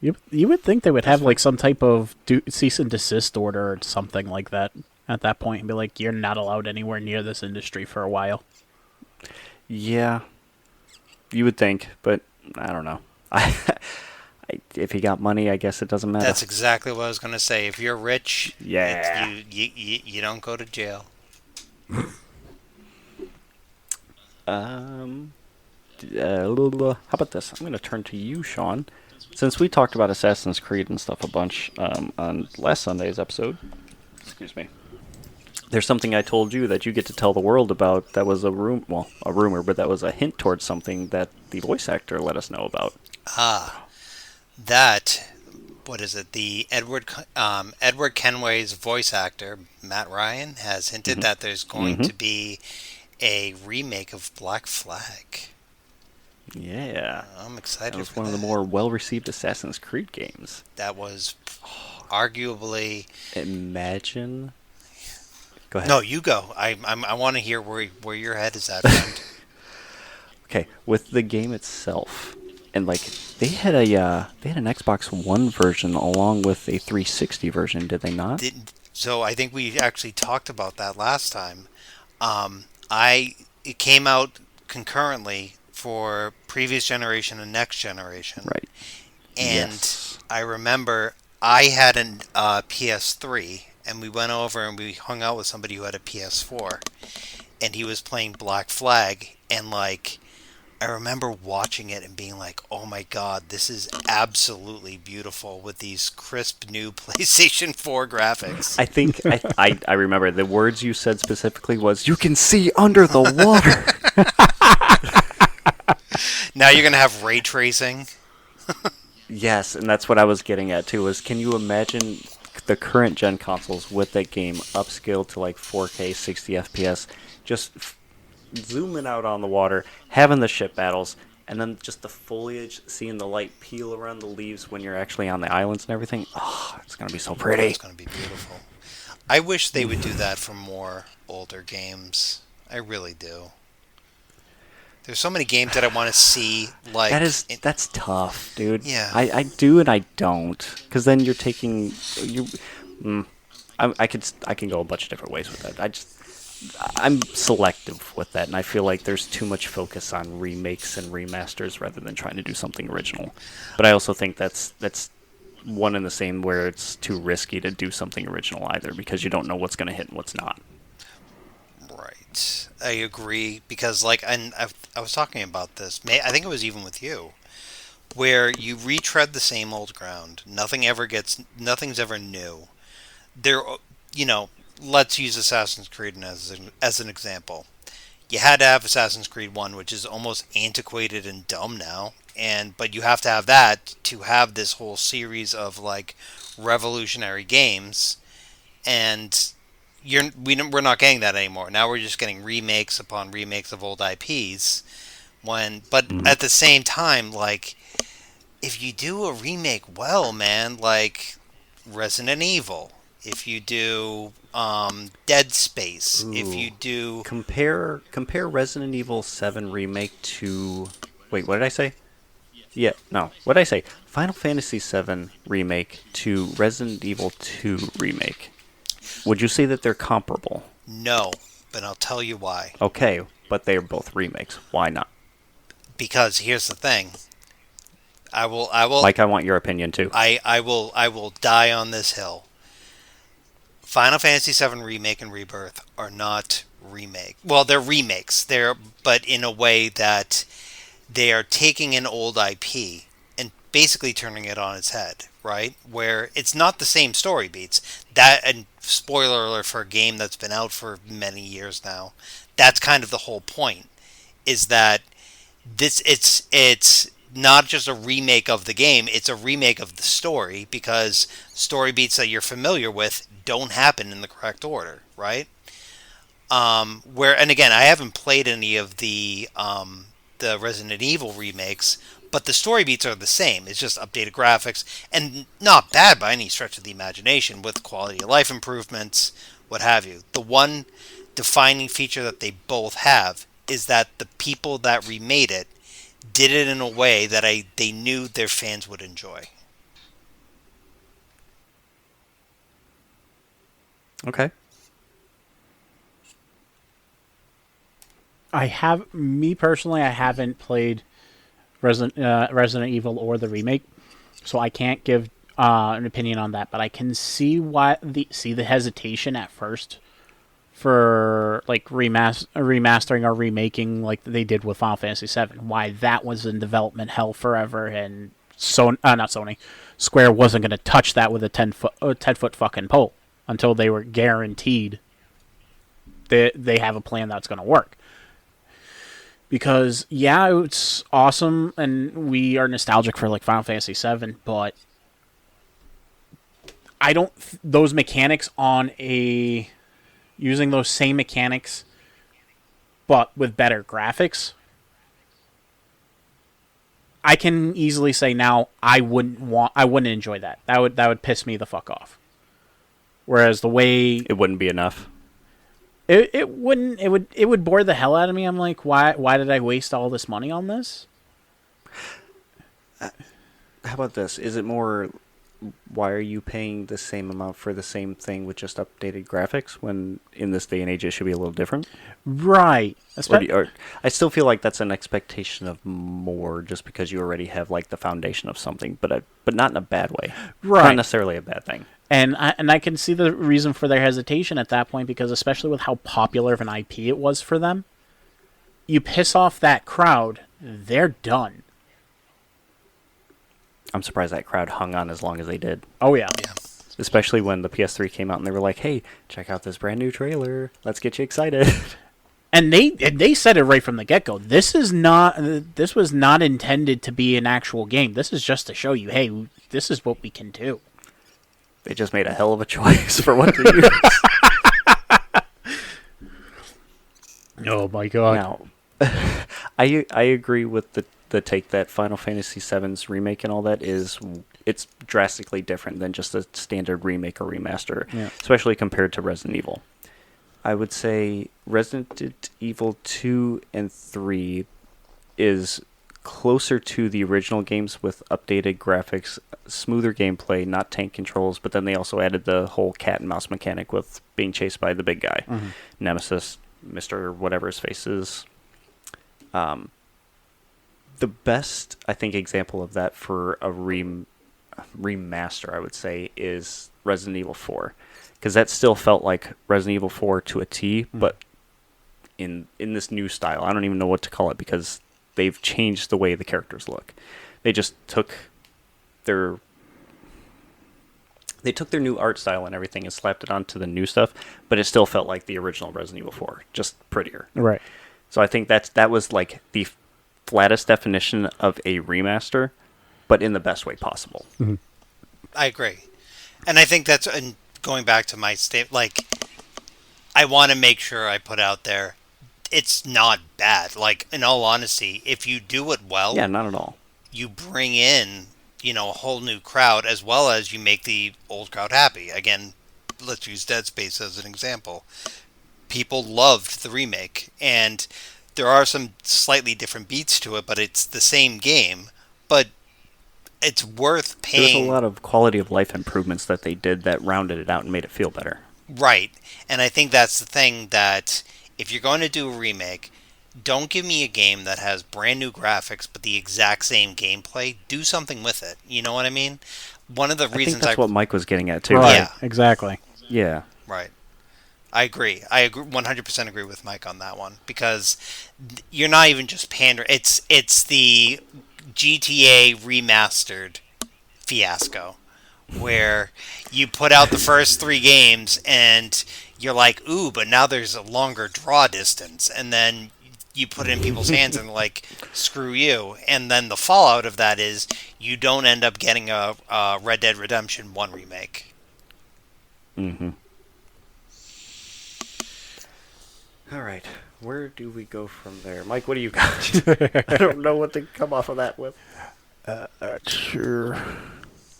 You would think they would have like some type of cease and desist order or something like that at that point and be like, you're not allowed anywhere near this industry for a while. Yeah, you would think, but I don't know. If he got money, I guess it doesn't matter. That's exactly what I was going to say. If you're rich, Yeah. you don't go to jail. How about this? I'm going to turn to you, Sean. Since we talked about Assassin's Creed and stuff a bunch on last Sunday's episode, excuse me, there's something I told you that you get to tell the world about that was a rumor, but that was a hint towards something that the voice actor let us know about. That, what is it? The Edward Kenway's voice actor, Matt Ryan, has hinted that there's going to be a remake of Black Flag. Yeah. I'm excited That was for one that. of the more well-received Assassin's Creed games. That was arguably... Imagine... Go ahead. No, you go. I want to hear where your head is at, friend. Okay, with the game itself, and like they had an Xbox One version along with a 360 version, did they not? So I think we actually talked about that last time. It came out concurrently for previous generation and next generation. Right. And Yes. I remember I had a PS3, and we went over and we hung out with somebody who had a PS4, and he was playing Black Flag, and like I remember watching it and being like, "Oh my God, this is absolutely beautiful with these crisp new PlayStation 4 graphics." I think I remember the words you said specifically was, "You can see under the water." Now you're gonna have ray tracing. Yes, and that's what I was getting at too. Was can you imagine the current gen consoles with that game upscaled to like 4K 60 FPS, just zooming out on the water, having the ship battles, and then just the foliage, seeing the light peel around the leaves when you're actually on the islands and everything. Oh, it's gonna be so pretty. It's going to be beautiful. I wish they would do that for more older games. I really do. There's so many games that I want to see. Like That's tough, dude. Yeah. I do and I don't, because then you're taking you. I can go a bunch of different ways with that. I'm selective with that, and I feel like there's too much focus on remakes and remasters rather than trying to do something original. But I also think that's one and the same, where it's too risky to do something original either, because you don't know what's going to hit and what's not. Right. I agree, because I was talking about this. I think it was even with you, where you retread the same old ground. Nothing's ever new. There, let's use Assassin's Creed as an example. You had to have Assassin's Creed 1, which is almost antiquated and dumb now, but you have to have that to have this whole series of like revolutionary games, and we're not getting that anymore. Now we're just getting remakes upon remakes of old IPs. At the same time, like, if you do a remake well, man, like Resident Evil, if you do Dead Space, if you do compare Resident Evil 7 remake to, wait, what did I say? Yeah, no, what did I say? Final Fantasy 7 remake to Resident Evil 2 remake. Would you say that they're comparable? No, but I'll tell you why. Okay, but they're both remakes. Why not? Because here's the thing. I will Mike, I want your opinion too. I will die on this hill. Final Fantasy VII Remake and Rebirth are not remake. Well, they're remakes. But in a way that they are taking an old IP and basically turning it on its head, right? Where it's not the same story beats. And spoiler alert for a game that's been out for many years now. That's kind of the whole point. Is that it's not just a remake of the game, it's a remake of the story, because story beats that you're familiar with don't happen in the correct order, right? And again, I haven't played any of the Resident Evil remakes, but the story beats are the same. It's just updated graphics, and not bad by any stretch of the imagination, with quality of life improvements, what have you. The one defining feature that they both have is that the people that remade it did it in a way that they knew their fans would enjoy. Okay. Me personally, I haven't played Resident Evil or the remake, so I can't give an opinion on that. But I can see the hesitation at first for like remastering or remaking like they did with Final Fantasy VII. Why that was in development hell forever, and not Sony, Square wasn't going to touch that with a 10-foot fucking pole until they were guaranteed they have a plan that's going to work. Because yeah, it's awesome, and we are nostalgic for like Final Fantasy VII, but I don't those mechanics using those same mechanics, but with better graphics, I can easily say now I wouldn't enjoy that. That would piss me the fuck off. Whereas the way it wouldn't be enough. It would bore the hell out of me. I'm like, why did I waste all this money on this? How about this? Is it more, why are you paying the same amount for the same thing with just updated graphics, when in this day and age it should be a little different? Right. I still feel like that's an expectation of more, just because you already have like the foundation of something, but not in a bad way. Right. Not necessarily a bad thing. And I can see the reason for their hesitation at that point, because especially with how popular of an IP it was for them, you piss off that crowd, they're done. I'm surprised that crowd hung on as long as they did. Oh, yeah. Especially when the PS3 came out and they were like, hey, check out this brand new trailer. Let's get you excited. And they said it right from the get-go. This was not intended to be an actual game. This is just to show you, hey, this is what we can do. They just made a hell of a choice for what to use. Oh my god. Now, I agree with the take that Final Fantasy VII's remake and all that is, it's drastically different than just a standard remake or remaster, especially compared to Resident Evil. I would say Resident Evil 2 and 3 is closer to the original games with updated graphics, smoother gameplay, not tank controls, but then they also added the whole cat and mouse mechanic with being chased by the big guy, Nemesis, Mr. whatever his face is. The best, I think, example of that for a remaster, I would say, is Resident Evil 4. Because that still felt like Resident Evil 4 to a T, but in this new style. I don't even know what to call it, because they've changed the way the characters look. They just took their new art style and everything and slapped it onto the new stuff, but it still felt like the original Resident Evil 4, just prettier. Right. So I think that was like the flattest definition of a remaster, but in the best way possible. Mm-hmm. I agree. And I think that's, and going back to my state, like, I want to make sure I put out there, it's not bad. Like, in all honesty, if you do it well, Yeah, not at all. you bring in, a whole new crowd, as well as you make the old crowd happy. Again, let's use Dead Space as an example. People loved the remake, and there are some slightly different beats to it, but it's the same game. But it's worth paying. There's a lot of quality of life improvements that they did that rounded it out and made it feel better. Right. And I think that's the thing, that if you're going to do a remake, don't give me a game that has brand new graphics but the exact same gameplay. Do something with it. You know what I mean? One of the reasons I think that's what Mike was getting at too. Right. Yeah. Exactly. Yeah. Right. I agree. 100% agree with Mike on that one, because you're not even just pandering. It's the GTA remastered fiasco, where you put out the first 3 games and you're like, ooh, but now there's a longer draw distance, and then you put it in people's hands and like, screw you. And then the fallout of that is you don't end up getting a Red Dead Redemption 1 remake. Mm-hmm. All right, where do we go from there? Mike, what do you got? I don't know what to come off of that with. Sure.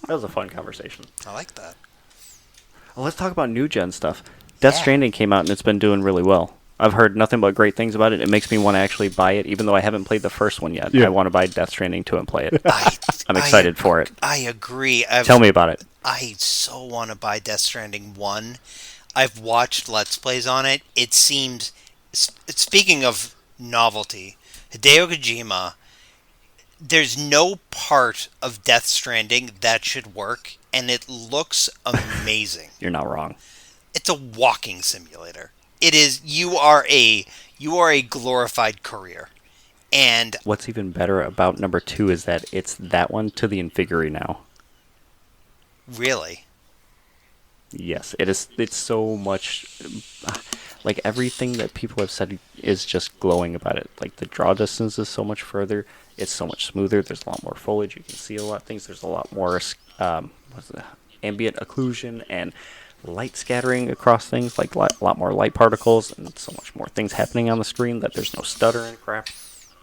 That was a fun conversation. I like that. Well, let's talk about new gen stuff. Death Yeah. Stranding came out and it's been doing really well. I've heard nothing but great things about it. It makes me want to actually buy it, even though I haven't played the first one yet. Yeah. I want to buy Death Stranding 2 and play it. I'm I excited for it. I agree. Tell me about it. I so want to buy Death Stranding 1. I've watched Let's Plays on it. It seems, speaking of novelty, Hideo Kojima, there's no part of Death Stranding that should work, and it looks amazing. You're not wrong. It's a walking simulator. It is. You are a glorified career. And What's even better about number 2 is that it's that one to the Infiguri now. really, Yes, it is. It's so much, like everything that people have said is just glowing about it. Like the draw distance is so much further. It's so much smoother. There's a lot more foliage. You can see a lot of things. There's a lot more ambient occlusion and light scattering across things. Like a lot more light particles and so much more things happening on the screen that there's no stutter and crap.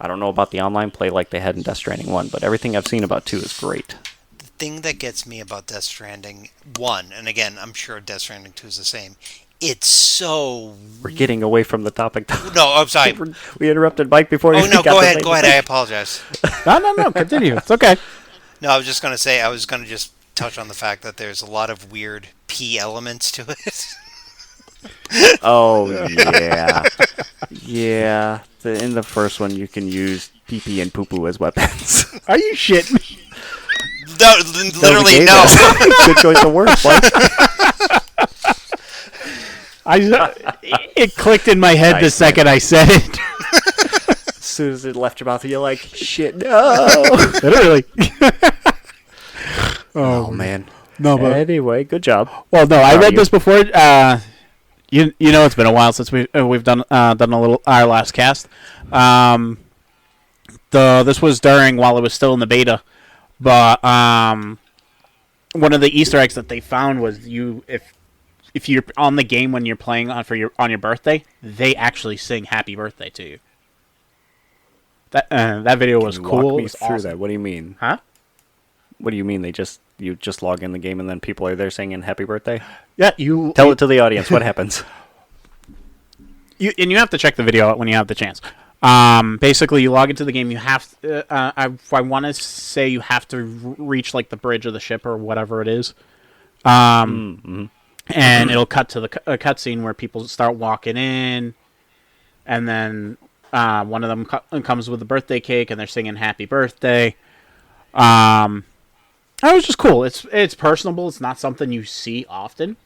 I don't know about the online play like they had in Death Stranding 1, but everything I've seen about 2 is great. the thing that gets me about Death Stranding 1, and again, I'm sure Death Stranding 2 is the same. It's so. We're getting away from the topic. No, I'm sorry. We interrupted Mike before Oh he no, got go to ahead. say Go the ahead. I thing. apologize. No. Continue. It's okay. No, I was just gonna say. I was gonna just touch on the fact that there's a lot of weird P elements to it. Oh, yeah. Yeah. In the first one, you can use pee-pee and poo-poo as weapons. Are you shitting me? No, literally no. Good choice of words, Mike. It clicked in my head the Nice, second I said it. As soon as it left your mouth, you're like, shit, no. Literally. Oh, man. No, but Anyway, good job. well, no, I Proud of read you. this before. You know, it's been a while since we've done a little our last cast. This was while it was still in the beta, but one of the Easter eggs that they found was if you're on the game when you're playing on your birthday, they actually sing "Happy Birthday" to you. That video was cool. Walk It me was through awesome. that. What do you mean? Huh? What do you mean? You just log in the game and then people are there singing happy birthday? Yeah, Tell it to the audience. What happens? you have to check the video out when you have the chance. Basically, you log into the game. You have I want to say you have to reach like the bridge of the ship or whatever it is. And it'll cut to a cutscene where people start walking in, and then one of them comes with a birthday cake, and they're singing "Happy Birthday." That was just cool. It's personable. It's not something you see often.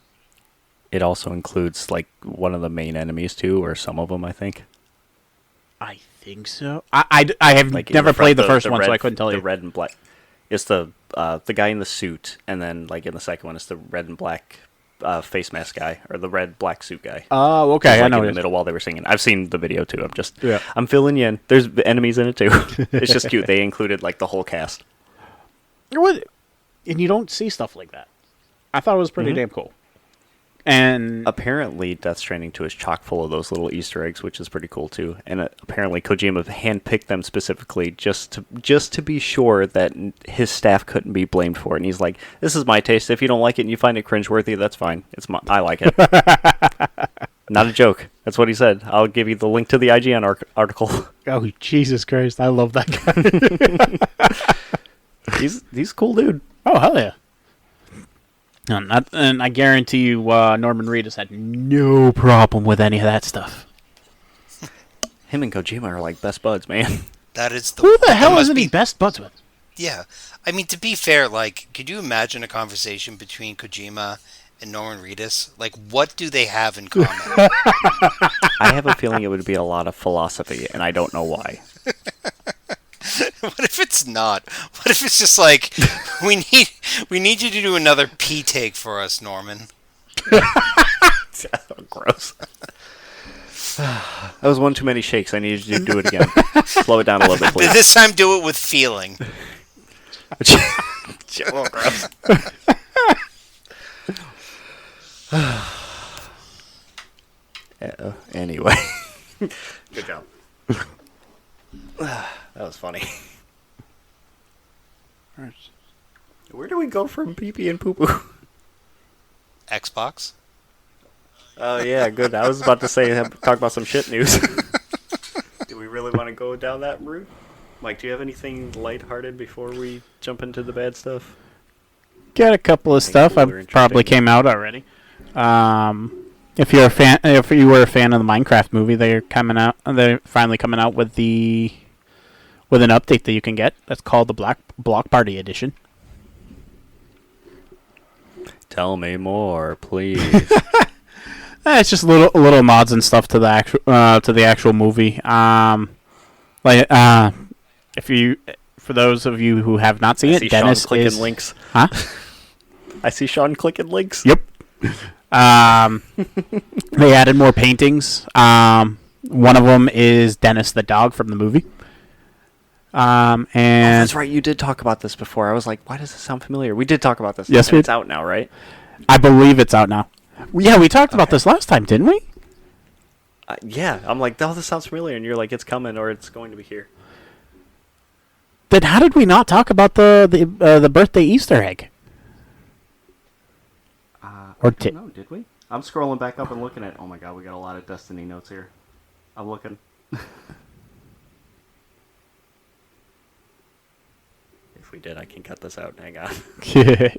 It also includes like one of the main enemies too, or some of them, I think. I think so. I have Like never played the first one, so I couldn't tell you. The red and black. It's the guy in the suit, and then like in the second one, it's the red and black face mask guy, or the red black suit guy. Oh, okay. Like I know in it the is. middle while they were singing. I've seen the video too. Yeah. I'm filling you in. There's enemies in it too. It's just cute. They included like the whole cast. What? And you don't see stuff like that. I thought it was pretty damn cool. And Apparently, Death Stranding 2 is chock full of those little Easter eggs, which is pretty cool too. And apparently, Kojima handpicked them specifically just to be sure that his staff couldn't be blamed for it. And he's like, "This is my taste. If you don't like it and you find it cringeworthy, that's fine. I like it." Not a joke. That's what he said. I'll give you the link to the IGN article. oh, Jesus Christ, I love that guy. He's a cool dude. Oh, hell yeah. And I guarantee you, Norman Reedus had no problem with any of that stuff. Him and Kojima are like best buds, man. That is the. Who the that hell must isn't be- he best buds with? Yeah, I mean, to be fair, like, could you imagine a conversation between Kojima and Norman Reedus? Like, what do they have in common? I have a feeling it would be a lot of philosophy, and I don't know why. What if it's not? What if it's just like, we need you to do another pee take for us, Norman? Gross. That was one too many shakes. I needed you to do it again. Slow it down a little bit, please. This time, do it with feeling. Oh, gross. Anyway. Good job. That was funny. Where do we go from pee-pee and poo-poo? Xbox? Oh, yeah, good. I was about to say, talk about some shit news. Do we really want to go down that route? Mike, do you have anything lighthearted before we jump into the bad stuff? Got a couple of stuff. cool or I probably came out already. If you're a fan, if you were a fan of the Minecraft movie, they're finally coming out with an update that you can get. That's called the Block Party Edition. Tell me more, please. It's just little mods and stuff to the actual movie. For those of you who have not seen I it, see Dennis Sean clicking is links. huh? I see Sean clicking links. Yep. They added more paintings. One of them is Dennis the dog from the movie. And That's right. You did talk about this before. I was like, why does this sound familiar? We did talk about this. Yes, It's out now, right? I believe it's out now. Yeah, we talked about this last time, didn't we? Yeah. I'm like, oh, this sounds familiar. And you're like, it's coming or it's going to be here. Then how did we not talk about the birthday Easter egg? I don't know, did we? I'm scrolling back up and looking at... Oh, my God. We got a lot of Destiny notes here. I'm looking. If we did, I can cut this out. Hang on. It's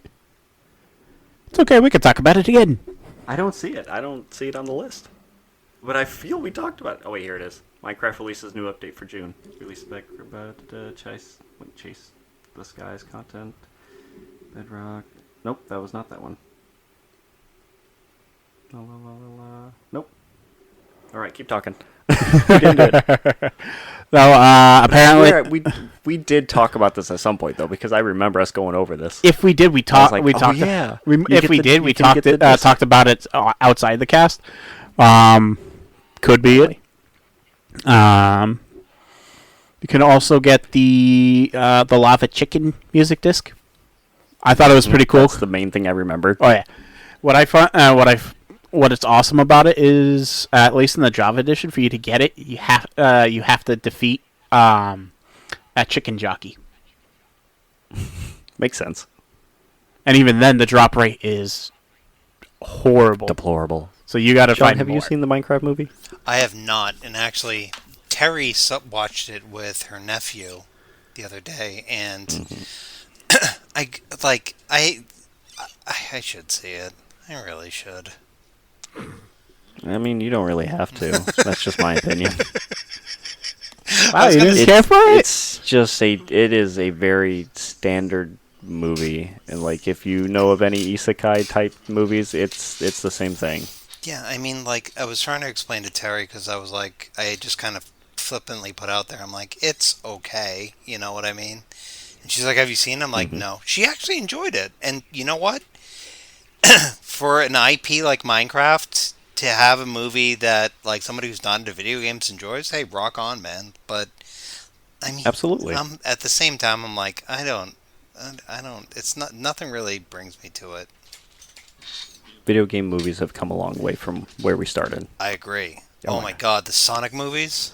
okay. We could talk about it again. I don't see it. I don't see it on the list. But I feel we talked about it. Oh, wait, here it is. Minecraft releases new update for June. Release back about Chase the Skies content. Bedrock. Nope, that was not that one. La, la, la, la, la. Nope. All right, keep talking. We didn't do it. So apparently, we did talk about this at some point though, because I remember us going over this. if we did, we talked. like, we oh, talked. yeah. If we did, we you can get the talked about it outside the cast. Could be it. You can also get the Lava Chicken music disc. I thought it was pretty cool. That's the main thing I remembered. Oh yeah, what it's awesome about it is, at least in the Java edition, for you to get it, you have to defeat at Chicken Jockey. Makes sense. And even then, the drop rate is horrible. Deplorable. So you got to John, find have more. you seen the Minecraft movie? I have not, and actually, Terry watched it with her nephew the other day, and I should see it. I really should. I mean, you don't really have to. That's just my opinion. Wow, you didn't care for it? It is a very standard movie, and like if you know of any isekai type movies, it's the same thing. Yeah, I mean, like, I was trying to explain to Terry because I was like, I just kind of flippantly put out there, I'm like, it's okay, you know what I mean? And she's like, have you seen it? I'm like, no. She actually enjoyed it, and you know what? For an IP like Minecraft, to have a movie that, like, somebody who's not into video games enjoys, hey, rock on, man. But, I mean, Absolutely. At the same time, I'm like, I don't, it's not, nothing really brings me to it. Video game movies have come a long way from where we started. I agree. Oh, Oh my yeah. god, the Sonic movies?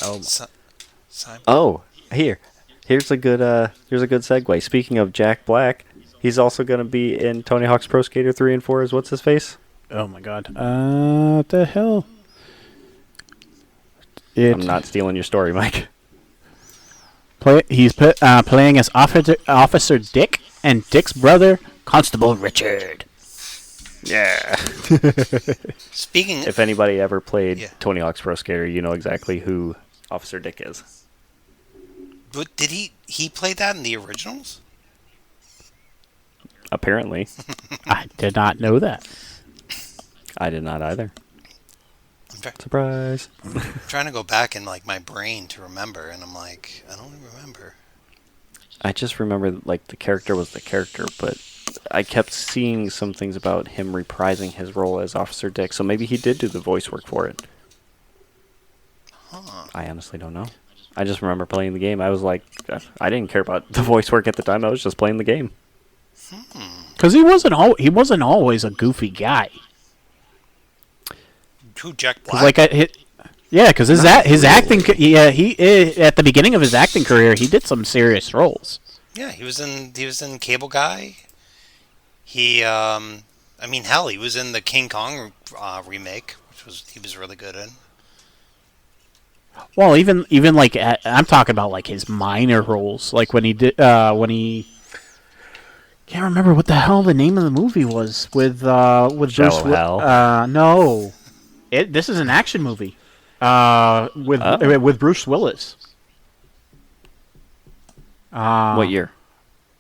Oh, Simon? oh, here's a good segue. Speaking of Jack Black, he's also going to be in Tony Hawk's Pro Skater 3 and 4 as what's his face? Oh my god. What the hell? I'm not stealing your story, Mike. He's playing as Officer Dick and Dick's brother, Constable Richard. Yeah. Speaking If anybody ever played Yeah. Tony Hawk's Pro Skater, you know exactly who Officer Dick is. but did he play that in the originals? Apparently. I did not know that. I did not either. I'm Surprise. trying to go back in like my brain to remember, and I'm like, I don't remember. I just remember, like, the character was the character, but I kept seeing some things about him reprising his role as Officer Dick, so maybe he did do the voice work for it. Huh. I honestly don't know. I just remember playing the game. I was like, I didn't care about the voice work at the time. I was just playing the game. Because he wasn't always a goofy guy. Who, Jack 'Cause, Black? because his acting, at the beginning of his acting career, he did some serious roles. Yeah, he was in Cable Guy. He I mean, hell, he was in the King Kong remake, which he was really good in. Well, even like I'm talking about like his minor roles, like when he can't remember what the hell the name of the movie was with Bruce. Shallow Hal? No, this is an action movie. With Bruce Willis. What year?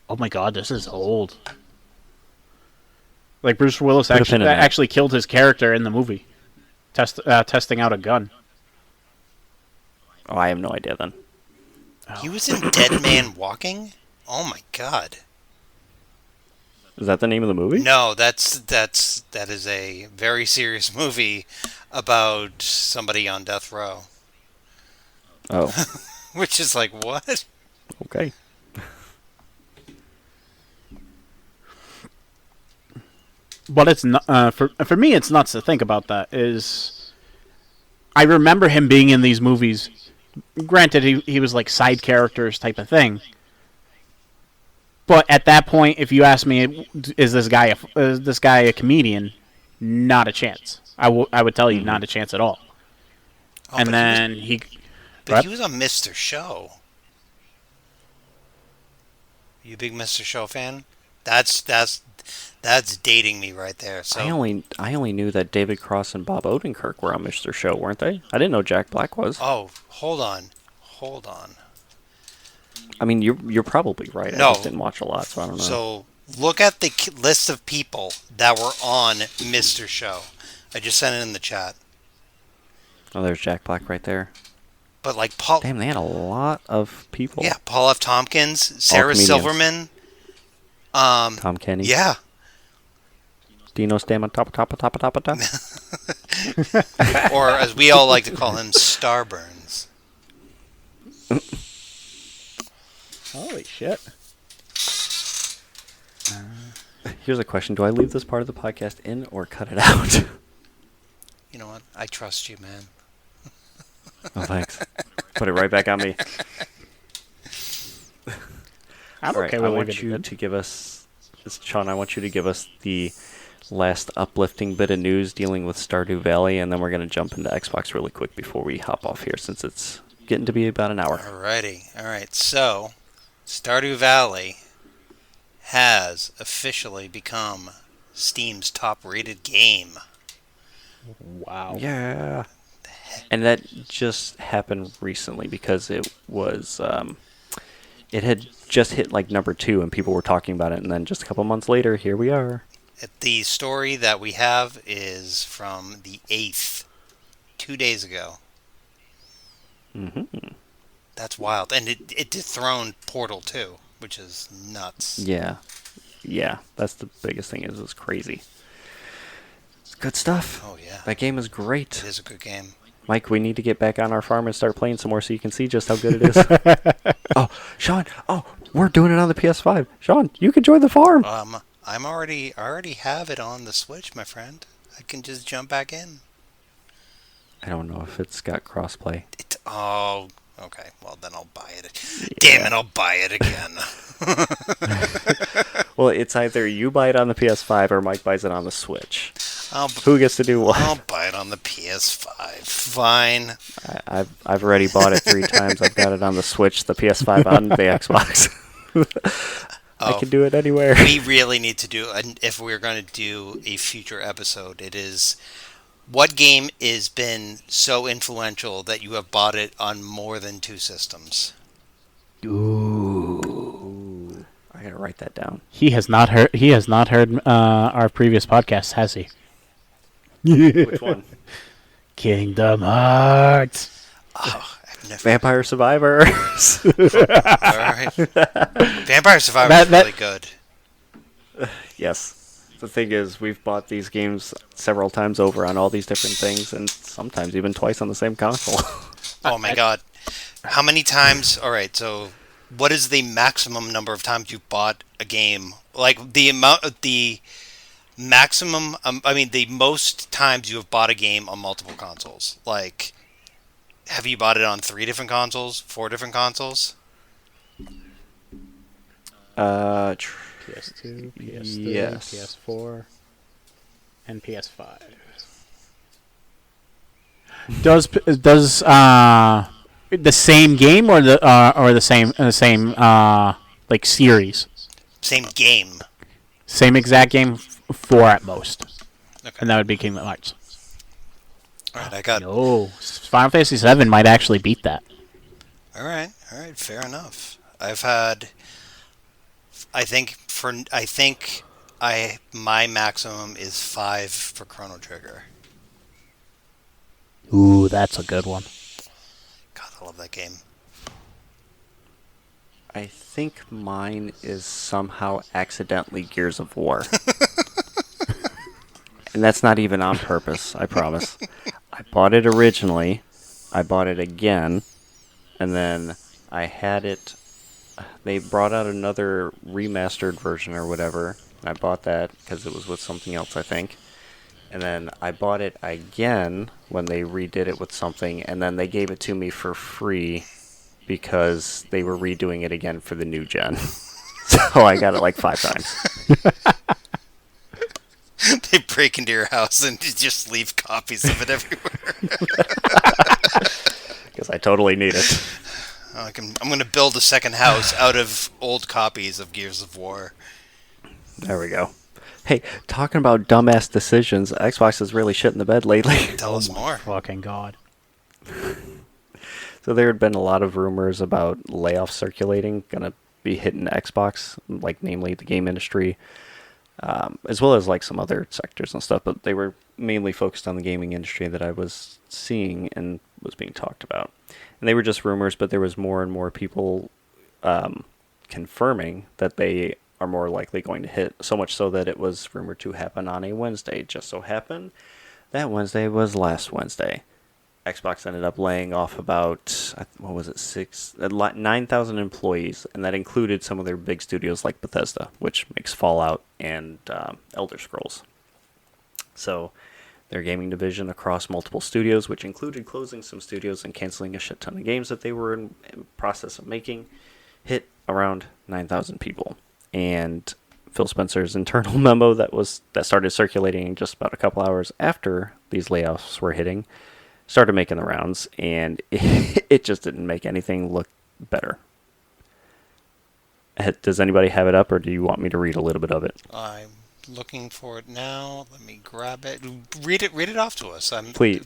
Oh my god, this is old. Like Bruce Willis Put a pin in that. actually killed his character in the movie, testing out a gun. Oh, I have no idea then. He was in Dead Man Walking. Oh my god. Is that the name of the movie? No, that is a very serious movie about somebody on death row. Oh, Which is like, what? okay. But it's not for me. It's nuts to think about that. I remember him being in these movies. Granted, he was like side characters type of thing. But at that point, if you ask me, is this guy a comedian? Not a chance. I would tell you, not a chance at all. Oh, And but then he was on Mr. Show. You a big Mr. Show fan? That's dating me right there. So I only knew that David Cross and Bob Odenkirk were on Mr. Show, weren't they? I didn't know Jack Black was. Oh, hold on. I mean, you're probably right. No. I just didn't watch a lot, so I don't know. So look at the list of people that were on Mr. Show. I just sent it in the chat. Oh, there's Jack Black right there. But like Paul, Damn, they had a lot of people. yeah, Paul F. Tompkins, Sarah comedians. Silverman, Tom Kenny. yeah, Dino Stamma Top. or as we all like to call him, Starburns. holy shit. Here's a question: do I leave this part of the podcast in or cut it out? You know what? I trust you, man. Oh, thanks. Put it right back on me. I'm All right, okay I with want leaving you it. to give us, Sean. I want you to give us the last uplifting bit of news dealing with Stardew Valley, and then we're gonna jump into Xbox really quick before we hop off here, since it's getting to be about an hour. Alrighty. Alright, so Stardew Valley has officially become Steam's top rated game. Wow. Yeah. And that just happened recently because it had just hit like number 2 and people were talking about it, and then just a couple months later, here we are. The story that we have is from the 8th, 2 days ago. Hmm. That's wild. And it dethroned Portal 2, which is nuts. Yeah. Yeah. That's the biggest thing is it's crazy. It's good stuff. Oh, yeah. That game is It great. is a good game. Mike, we need to get back on our farm and start playing some more so you can see just how good it is. Oh, Sean. Oh, we're doing it on the PS5. Sean, you can join the farm. I already have it on the Switch, my friend. I can just jump back in. I don't know if it's got crossplay. Oh, okay. Well, then I'll buy it. Yeah. Damn it, I'll buy it again. Well, it's either you buy it on the PS5 or Mike buys it on the Switch. I'll, Who gets to do what? I'll buy it on the PS5. Fine. I've already bought it 3 times. I've got it on the Switch, the PS5, on the Xbox. I can do it anywhere. We really need to do, and if we're going to do a future episode, it is what game has been so influential that you have bought it on more than 2 systems? Ooh. I gotta write that down. He has not heard. He has not heard our previous podcast, has he? Which one? Kingdom Hearts. Oh, I've never. Vampire Survivors. All right. Vampire Survivor is That- really good. Yes. The thing is, we've bought these games several times over on all these different things, and sometimes even twice on the same console. Oh my god. How many times? All right, so what is the maximum number of times you've bought a game? Like the amount, the maximum, the most times you have bought a game on multiple consoles. Like, have you bought it on 3 different consoles, 4 different consoles? PS2, PS3, Yes. PS4, and PS5. Does the same game or the same like series? Same game. Same exact game, 4 at most, Okay. and that would be Kingdom Hearts. All right, I got. No, Final Fantasy VII might actually beat that. All right, fair enough. I've had. I think my maximum is 5 for Chrono Trigger. Ooh, that's a good one. God, I love that game. I think mine is somehow accidentally Gears of War. And that's not even on purpose, I promise. I bought it originally, I bought it again, and then I had it. They brought out another remastered version or whatever. I bought that because it was with something else, I think. And then I bought it again when they redid it with something, and then they gave it to me for free because they were redoing it again for the new gen. So I got it like 5 times. They break into your house and just leave copies of it everywhere. Because I totally need it. I'm going to build a second house out of old copies of Gears of War. There we go. Hey, talking about dumbass decisions, Xbox is really shit in the bed lately. Tell us more. Fucking god. So there had been a lot of rumors about layoffs circulating, gonna be hitting Xbox, like namely the game industry, as well as like some other sectors and stuff. But they were mainly focused on the gaming industry that I was seeing and was being talked about. And they were just rumors, but there was more and more people confirming that they are more likely going to hit, so much so that it was rumored to happen on a Wednesday. Just so happened that Wednesday was last Wednesday. Xbox ended up laying off about, 9,000 employees, and that included some of their big studios like Bethesda, which makes Fallout and Elder Scrolls. So their gaming division across multiple studios, which included closing some studios and canceling a shit ton of games that they were in process of making, hit around 9,000 people. And Phil Spencer's internal memo that started circulating just about a couple hours after these layoffs were hitting started making the rounds, and it just didn't make anything look better. Does anybody have it up, or do you want me to read a little bit of it? I'm looking for it now. Let me grab it. Read it off to us. Please.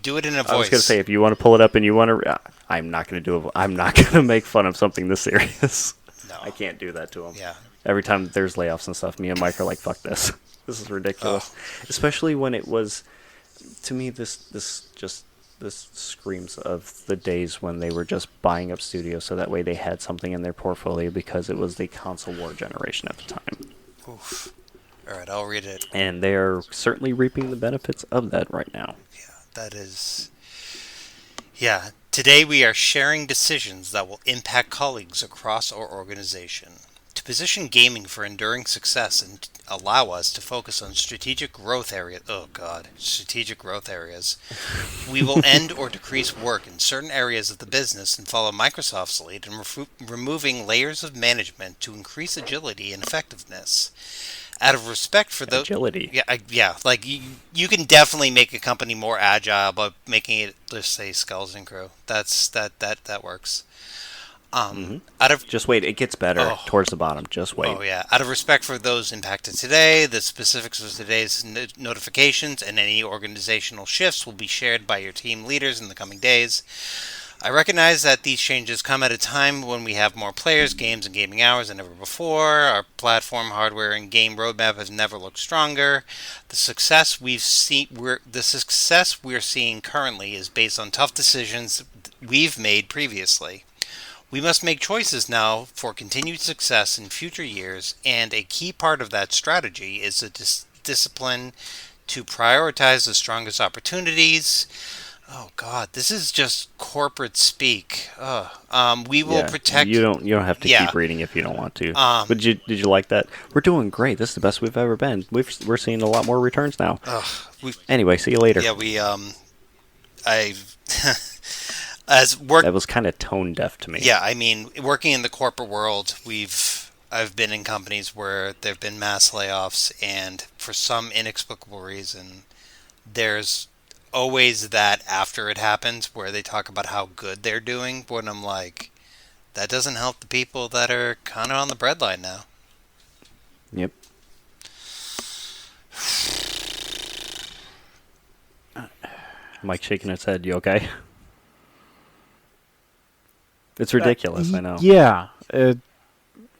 Do it in a voice. I was going to say, if you want to pull it up and you want to... I'm not going to do it. I'm not going to make fun of something this serious. No. I can't do that to them. Yeah. Every time there's layoffs and stuff, me and Mike are like, fuck this. This is ridiculous. Oh. Especially when it was... To me, this screams of the days when they were just buying up studios so that way they had something in their portfolio, because it was the console war generation at the time. Oof. All right, I'll read it. And they're certainly reaping the benefits of that right now. Yeah, that is... Yeah, today we are sharing decisions that will impact colleagues across our organization. To position gaming for enduring success and allow us to focus on strategic growth areas. Oh God, strategic growth areas. We will end or decrease work in certain areas of the business and follow Microsoft's lead in removing layers of management to increase agility and effectiveness. Out of respect for those... Agility. Yeah, like you can definitely make a company more agile by making it, let's say, skeleton crew. That works. Out of Just wait, it gets better towards the bottom. Just wait. Oh yeah. Out of respect for those impacted today, the specifics of today's notifications and any organizational shifts will be shared by your team leaders in the coming days. I recognize that these changes come at a time when we have more players, games, and gaming hours than ever before. Our platform, hardware, and game roadmap has never looked stronger. The success we're seeing currently is based on tough decisions we've made previously. We must make choices now for continued success in future years, and a key part of that strategy is the discipline to prioritize the strongest opportunities. Oh God, this is just corporate speak. We will protect. You don't have to keep reading if you don't want to. But did you like that? We're doing great. This is the best we've ever been. We're seeing a lot more returns now. Anyway, see you later. Yeah, that was kind of tone deaf to me. Yeah, I mean, working in the corporate world, I've been in companies where there've been mass layoffs, and for some inexplicable reason, there's always that after it happens where they talk about how good they're doing, when I'm like, that doesn't help the people that are kind of on the breadline now. Yep. Mike shaking his head. You okay? It's ridiculous, I know. Yeah.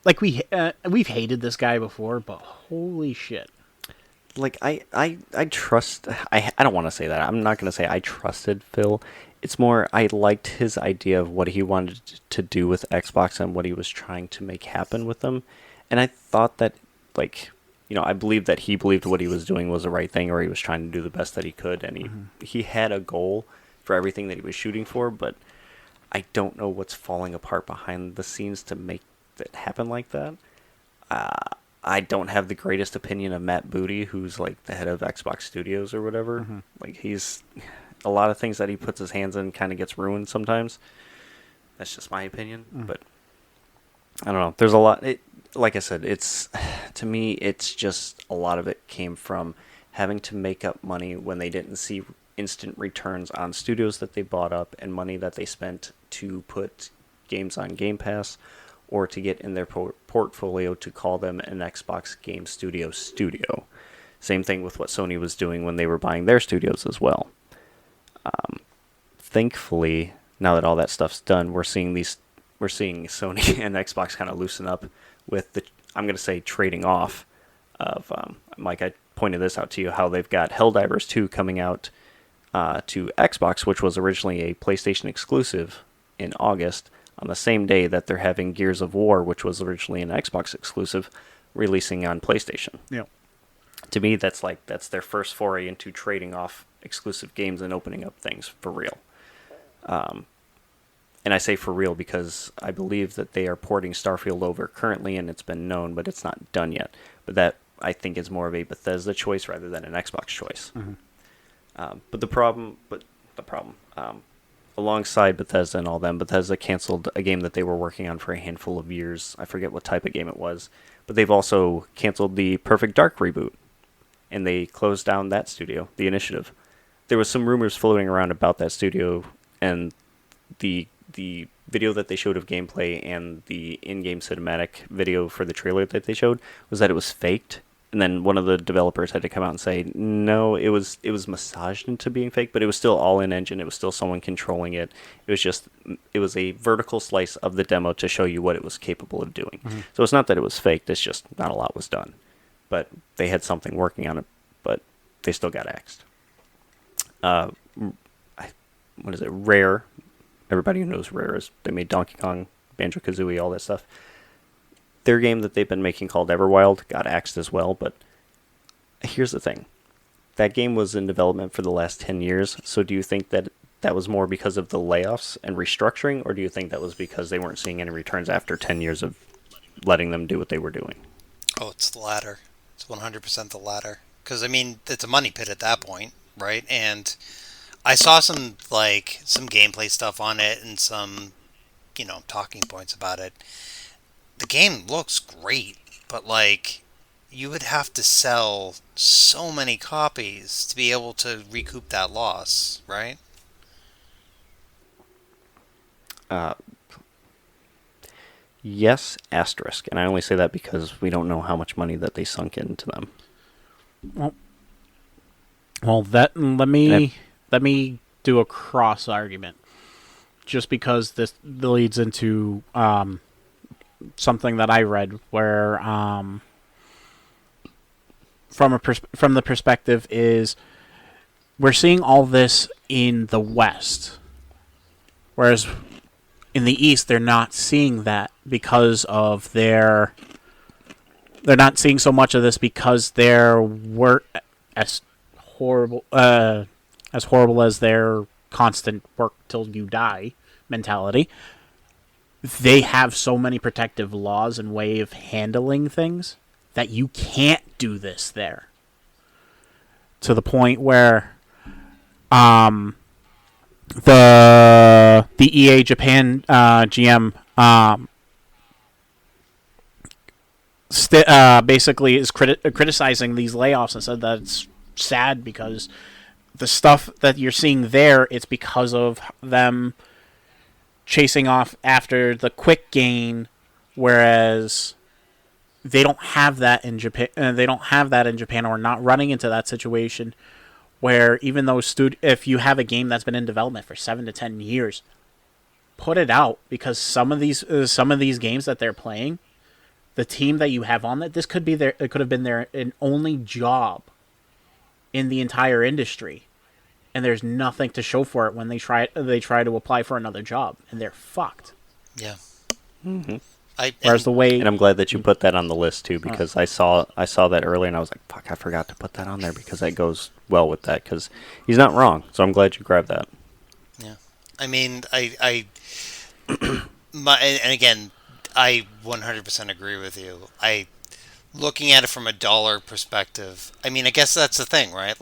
Like we've hated this guy before, but holy shit. Like I trust. I don't want to say that. I'm not going to say I trusted Phil. It's more I liked his idea of what he wanted to do with Xbox and what he was trying to make happen with them. And I thought that, like, I believed that he believed what he was doing was the right thing, or he was trying to do the best that he could, and he had a goal for everything that he was shooting for, but I don't know what's falling apart behind the scenes to make it happen like that. I don't have the greatest opinion of Matt Booty, who's like the head of Xbox Studios or whatever. Like, he's a lot of things that he puts his hands in kind of gets ruined sometimes. That's just my opinion, but I don't know. There's a lot. Like I said, to me, it's just a lot of it came from having to make up money when they didn't see instant returns on studios that they bought up and money that they spent to put games on Game Pass or to get in their portfolio to call them an Xbox Game Studio. Same thing with what Sony was doing when they were buying their studios as well. Thankfully, now that all that stuff's done, we're seeing Sony and Xbox kind of loosen up with the, I'm going to say, trading off of, Mike, I pointed this out to you, how they've got Helldivers 2 coming out to Xbox, which was originally a PlayStation exclusive in August, on the same day that they're having Gears of War, which was originally an Xbox exclusive, releasing on PlayStation. Yeah. To me, that's their first foray into trading off exclusive games and opening up things for real. And I say for real because I believe that they are porting Starfield over currently, and it's been known, but it's not done yet. But that, I think, is more of a Bethesda choice rather than an Xbox choice. But the problem, alongside Bethesda and all them, Bethesda canceled a game that they were working on for a handful of years. I forget what type of game it was, but they've also canceled the Perfect Dark reboot, and they closed down that studio, the Initiative. There was some rumors floating around about that studio, and the video that they showed of gameplay and the in-game cinematic video for the trailer that they showed was that it was faked. And then one of the developers had to come out and say, no, it was massaged into being fake, but it was still all in engine. It was still someone controlling it. It was a vertical slice of the demo to show you what it was capable of doing. Mm-hmm. So it's not that it was faked. It's just not a lot was done. But they had something working on it, but they still got axed. What is it? Rare. Everybody who knows Rare is they made Donkey Kong, Banjo-Kazooie, all that stuff. Their game that they've been making called Everwild got axed as well, but here's the thing. That game was in development for the last 10 years, so do you think that that was more because of the layoffs and restructuring, or do you think that was because they weren't seeing any returns after 10 years of letting them do what they were doing? Oh, it's the latter. It's 100% the latter. Because, I mean, it's a money pit at that point, right? And I saw some gameplay stuff on it and some, talking points about it. The game looks great, but, you would have to sell so many copies to be able to recoup that loss, right? Yes, asterisk. And I only say that because we don't know how much money that they sunk into them. Well, let me do a cross argument, just because this leads into something that I read where from the perspective is we're seeing all this in the West, whereas in the East they're not seeing that because of they're not seeing so much of this because their work as horrible as their constant work till you die mentality. They have so many protective laws and way of handling things that you can't do this there. To the point where the EA Japan GM basically is criticizing these layoffs and said that it's sad because the stuff that you're seeing there, it's because of them chasing off after the quick gain, whereas they don't have that in Japan. Or not running into that situation where even though if you have a game that's been in development for 7 to 10 years, put it out, because some of these games that they're playing, the team that you have on it could have been their only job in the entire industry, and there's nothing to show for it when they try to apply for another job, and they're fucked. Yeah. Mm-hmm. And I'm glad that you put that on the list too, because I saw that earlier and I was like, fuck, I forgot to put that on there because that goes well with that, because he's not wrong. So I'm glad you grabbed that. Yeah. I mean, and again, I 100% agree with you. Looking at it from a dollar perspective, I mean, I guess that's the thing, right?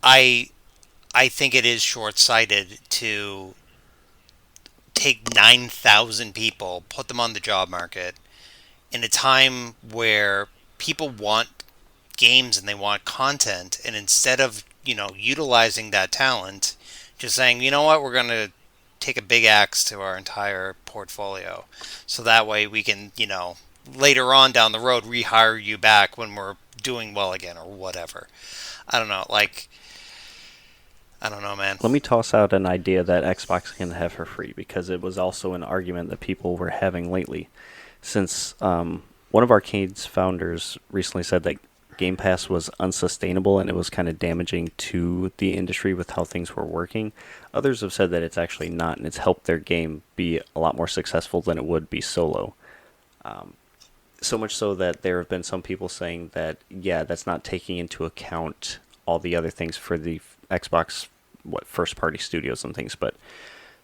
I think it is short-sighted to take 9,000 people, put them on the job market in a time where people want games and they want content, and instead of, utilizing that talent, just saying, you know what, we're going to take a big axe to our entire portfolio, so that way we can, later on down the road rehire you back when we're doing well again or whatever. I don't know, I don't know, man. Let me toss out an idea that Xbox can have for free, because it was also an argument that people were having lately. Since one of Arcade's founders recently said that Game Pass was unsustainable and it was kind of damaging to the industry with how things were working, others have said that it's actually not, and it's helped their game be a lot more successful than it would be solo. So much so that there have been some people saying that, yeah, that's not taking into account all the other things for the Xbox first-party studios and things, but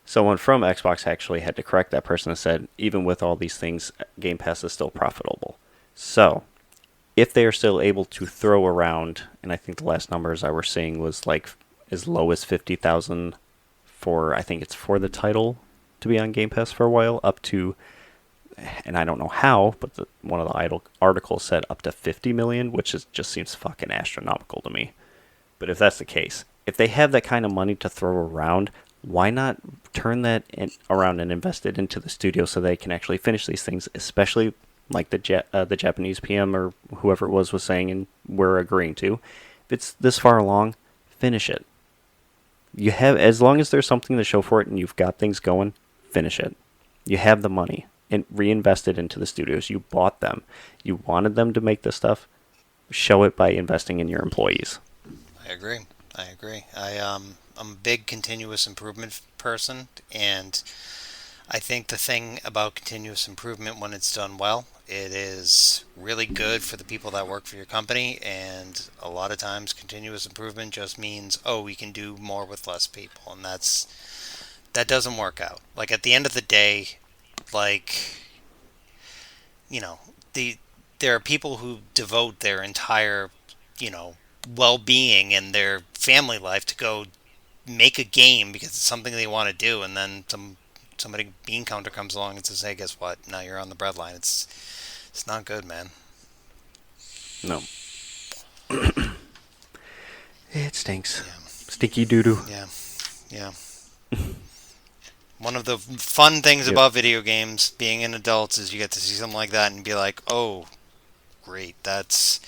someone from Xbox actually had to correct that person and said, even with all these things, Game Pass is still profitable. So, if they are still able to throw around, and I think the last numbers I were seeing was like as low as 50,000 for, I think it's for the title to be on Game Pass for a while, up to, and I don't know how, but one of the articles said up to 50 million, which just seems fucking astronomical to me. But if that's the case, if they have that kind of money to throw around, why not turn that around and invest it into the studio so they can actually finish these things, especially like the Japanese PM or whoever it was saying, and we're agreeing to. If it's this far along, finish it. You have, as long as there's something to show for it and you've got things going, finish it. You have the money and reinvest it into the studios. You bought them. You wanted them to make this stuff. Show it by investing in your employees. I agree. I'm a big continuous improvement person, and I think the thing about continuous improvement, when it's done well, it is really good for the people that work for your company, and a lot of times continuous improvement just means, oh, we can do more with less people, and that doesn't work out. Like, at the end of the day, like, you know, there are people who devote their entire, well-being and their family life to go make a game because it's something they want to do, and then somebody bean counter comes along and says, "Hey, guess what? Now you're on the breadline." It's not good, man. No. It stinks. Yeah. Stinky doo-doo. Yeah. One of the fun things about video games, being an adult, is you get to see something like that and be like, "Oh, great! That's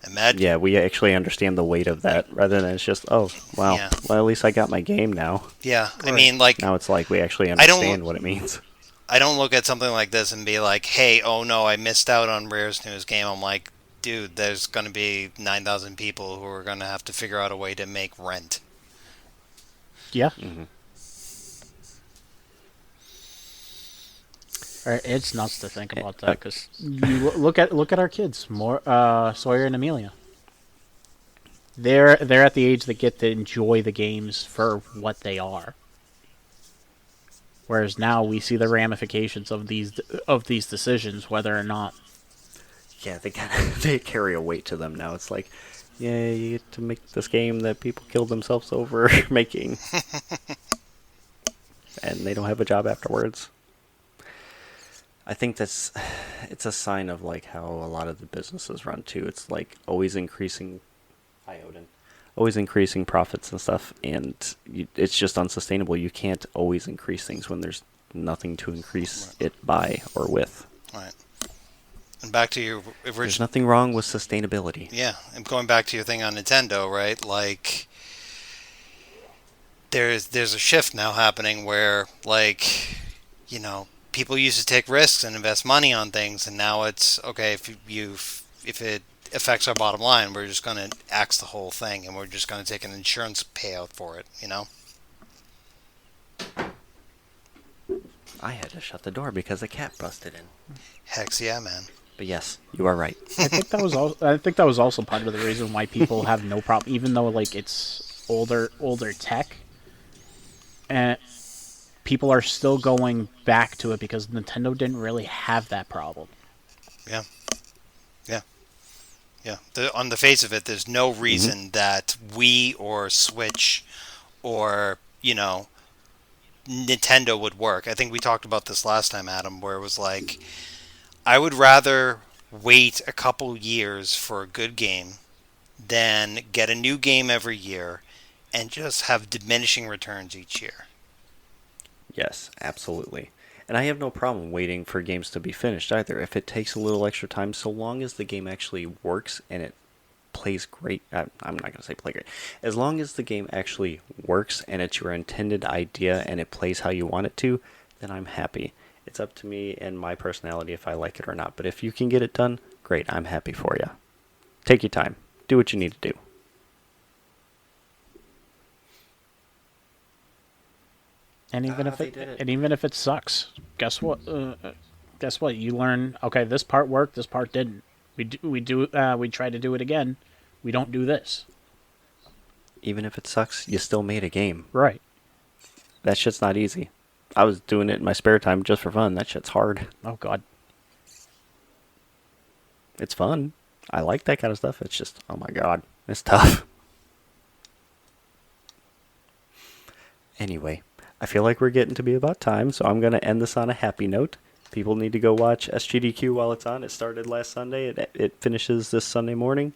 imagine." Yeah, we actually understand the weight of that, rather than it's just, oh, wow, Yeah. well, at least I got my game now. Yeah, Right. I mean, like, Now it's like we actually I don't- understand what it means. I don't look at something like this and be like, "Hey, oh no, I missed out on Rare's newest game." I'm like, dude, there's going to be 9,000 people who are going to have to figure out a way to make rent. Yeah. Mm-hmm. It's nuts to think about that, because you look at our kids, Sawyer and Amelia. They're at the age that get to enjoy the games for what they are. Whereas now we see the ramifications of these decisions, whether or not. Yeah, they carry a weight to them now. It's like, yeah, you get to make this game that people killed themselves over making, and they don't have a job afterwards. I think it's a sign of like how a lot of the businesses run too. It's like always increasing, always increasing profits and stuff, and it's just unsustainable. You can't always increase things when there's nothing to increase it by or with. Right. And back to your There's original. nothing wrong with sustainability. Yeah, and going back to your thing on Nintendo, right? Like, there's a shift now happening where, like, people used to take risks and invest money on things, and now it's okay, if it affects our bottom line, we're just going to axe the whole thing, and we're just going to take an insurance payout for it. I had to shut the door because a cat busted in. Hex yeah, man. But yes, you are right. I think that was also part of the reason why people have no problem, even though like it's older tech, and people are still going back to it because Nintendo didn't really have that problem. Yeah. On the face of it, there's no reason that Wii or Switch or Nintendo would work. I think we talked about this last time, Adam, where it was like, I would rather wait a couple years for a good game than get a new game every year and just have diminishing returns each year. Yes, absolutely. And I have no problem waiting for games to be finished either. If it takes a little extra time, so long as the game actually works and it plays great. I'm not going to say play great. As long as the game actually works and it's your intended idea and it plays how you want it to, then I'm happy. It's up to me and my personality if I like it or not. But if you can get it done, great. I'm happy for you. Take your time. Do what you need to do. And even if it sucks, guess what? You learn. Okay, this part worked. This part didn't. We try to do it again. We don't do this. Even if it sucks, you still made a game. Right. That shit's not easy. I was doing it in my spare time just for fun. That shit's hard. Oh God. It's fun. I like that kind of stuff. It's just, oh my god, it's tough. Anyway, I feel like we're getting to be about time, so I'm going to end this on a happy note. People need to go watch SGDQ while it's on. It started last Sunday. It finishes this Sunday morning.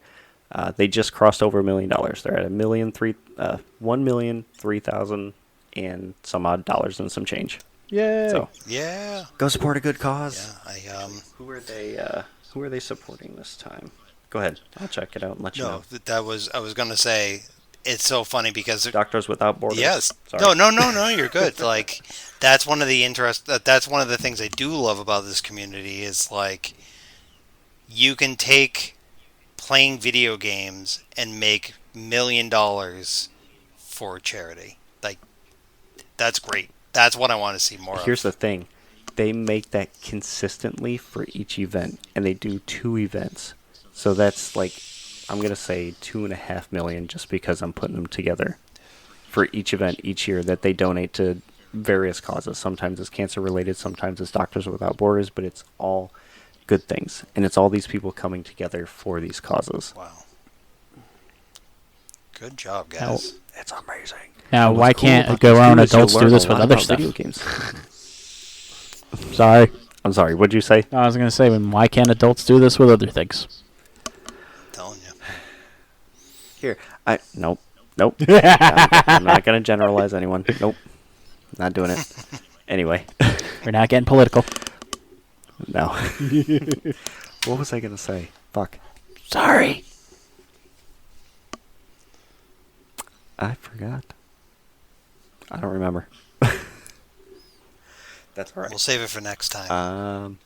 They just crossed over $1 million. They're at 1,003,000 and some odd dollars and some change. Yay! So Yeah. go support a good cause. Yeah. Who are they supporting this time? Go ahead. I'll check it out and let you know. I was gonna say it's so funny because Doctors Without Borders. yes. Sorry. No, you're good. Like that's one of the that's one of the things I do love about this community is like you can take playing video games and make $1 million for charity. Like that's great. That's what I want to see more of. Here's the thing. They make that consistently for each event, and they do 2 events. So that's like, I'm going to say $2.5 million just because I'm putting them together for each event each year that they donate to various causes. Sometimes it's cancer related, sometimes it's Doctors Without Borders, but it's all good things. And it's all these people coming together for these causes. Wow. Good job, guys. It's amazing. Now, What's why cool can't about grown this too is adults you'll do learn this a with lot other about stuff? video games. Sorry. I'm sorry, what'd you say? I was going to say, why can't adults do this with other things? Telling you. Here, nope. I'm not going to generalize anyone. Nope. Not doing it. Anyway. We're not getting political. No. What was I going to say? Fuck. Sorry. I forgot. I don't remember. That's all right. We'll save it for next time.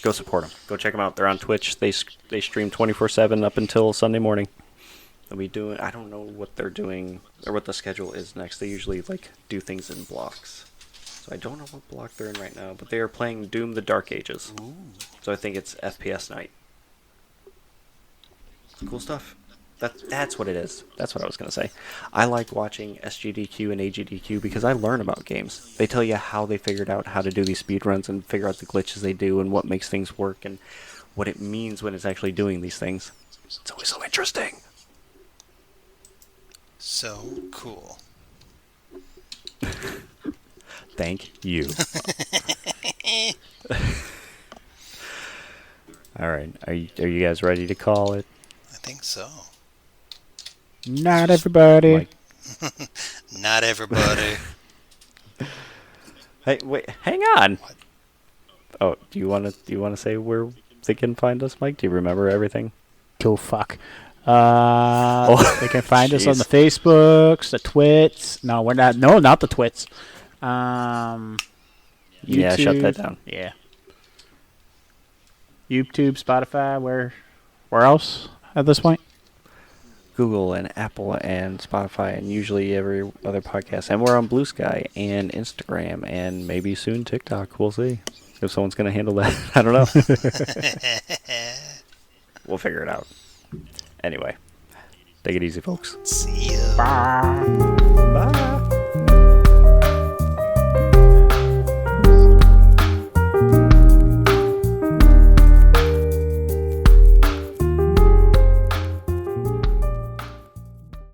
Go support them. Go check them out. They're on Twitch. They stream 24/7 up until Sunday morning. They'll be doing. I don't know what they're doing or what the schedule is next. They usually do things in blocks. So I don't know what block they're in right now, but they are playing Doom: The Dark Ages. Ooh. So I think it's FPS night. Cool stuff. That's what it is. That's what I was going to say. I like watching SGDQ and AGDQ because I learn about games. They tell you how they figured out how to do these speedruns and figure out the glitches they do and what makes things work and what it means when it's actually doing these things. It's always so interesting. So cool. Thank you. All right. Are you guys ready to call it? I think so. Not everybody. Mike? Not everybody. Hey, wait, hang on. What? Oh, do you want to say where they can find us, Mike? Do you remember everything? Go fuck. They can find us on Jeez. the Facebooks, the Twits. No, we're not. No, not the Twits. Yeah, shut that YouTube. down. Yeah. YouTube, Spotify. Where else at this point? Google and Apple and Spotify and usually every other podcast. And we're on Blue Sky and Instagram and maybe soon TikTok. We'll see if someone's going to handle that. I don't know. We'll figure it out. Anyway, take it easy, folks. See ya. Bye.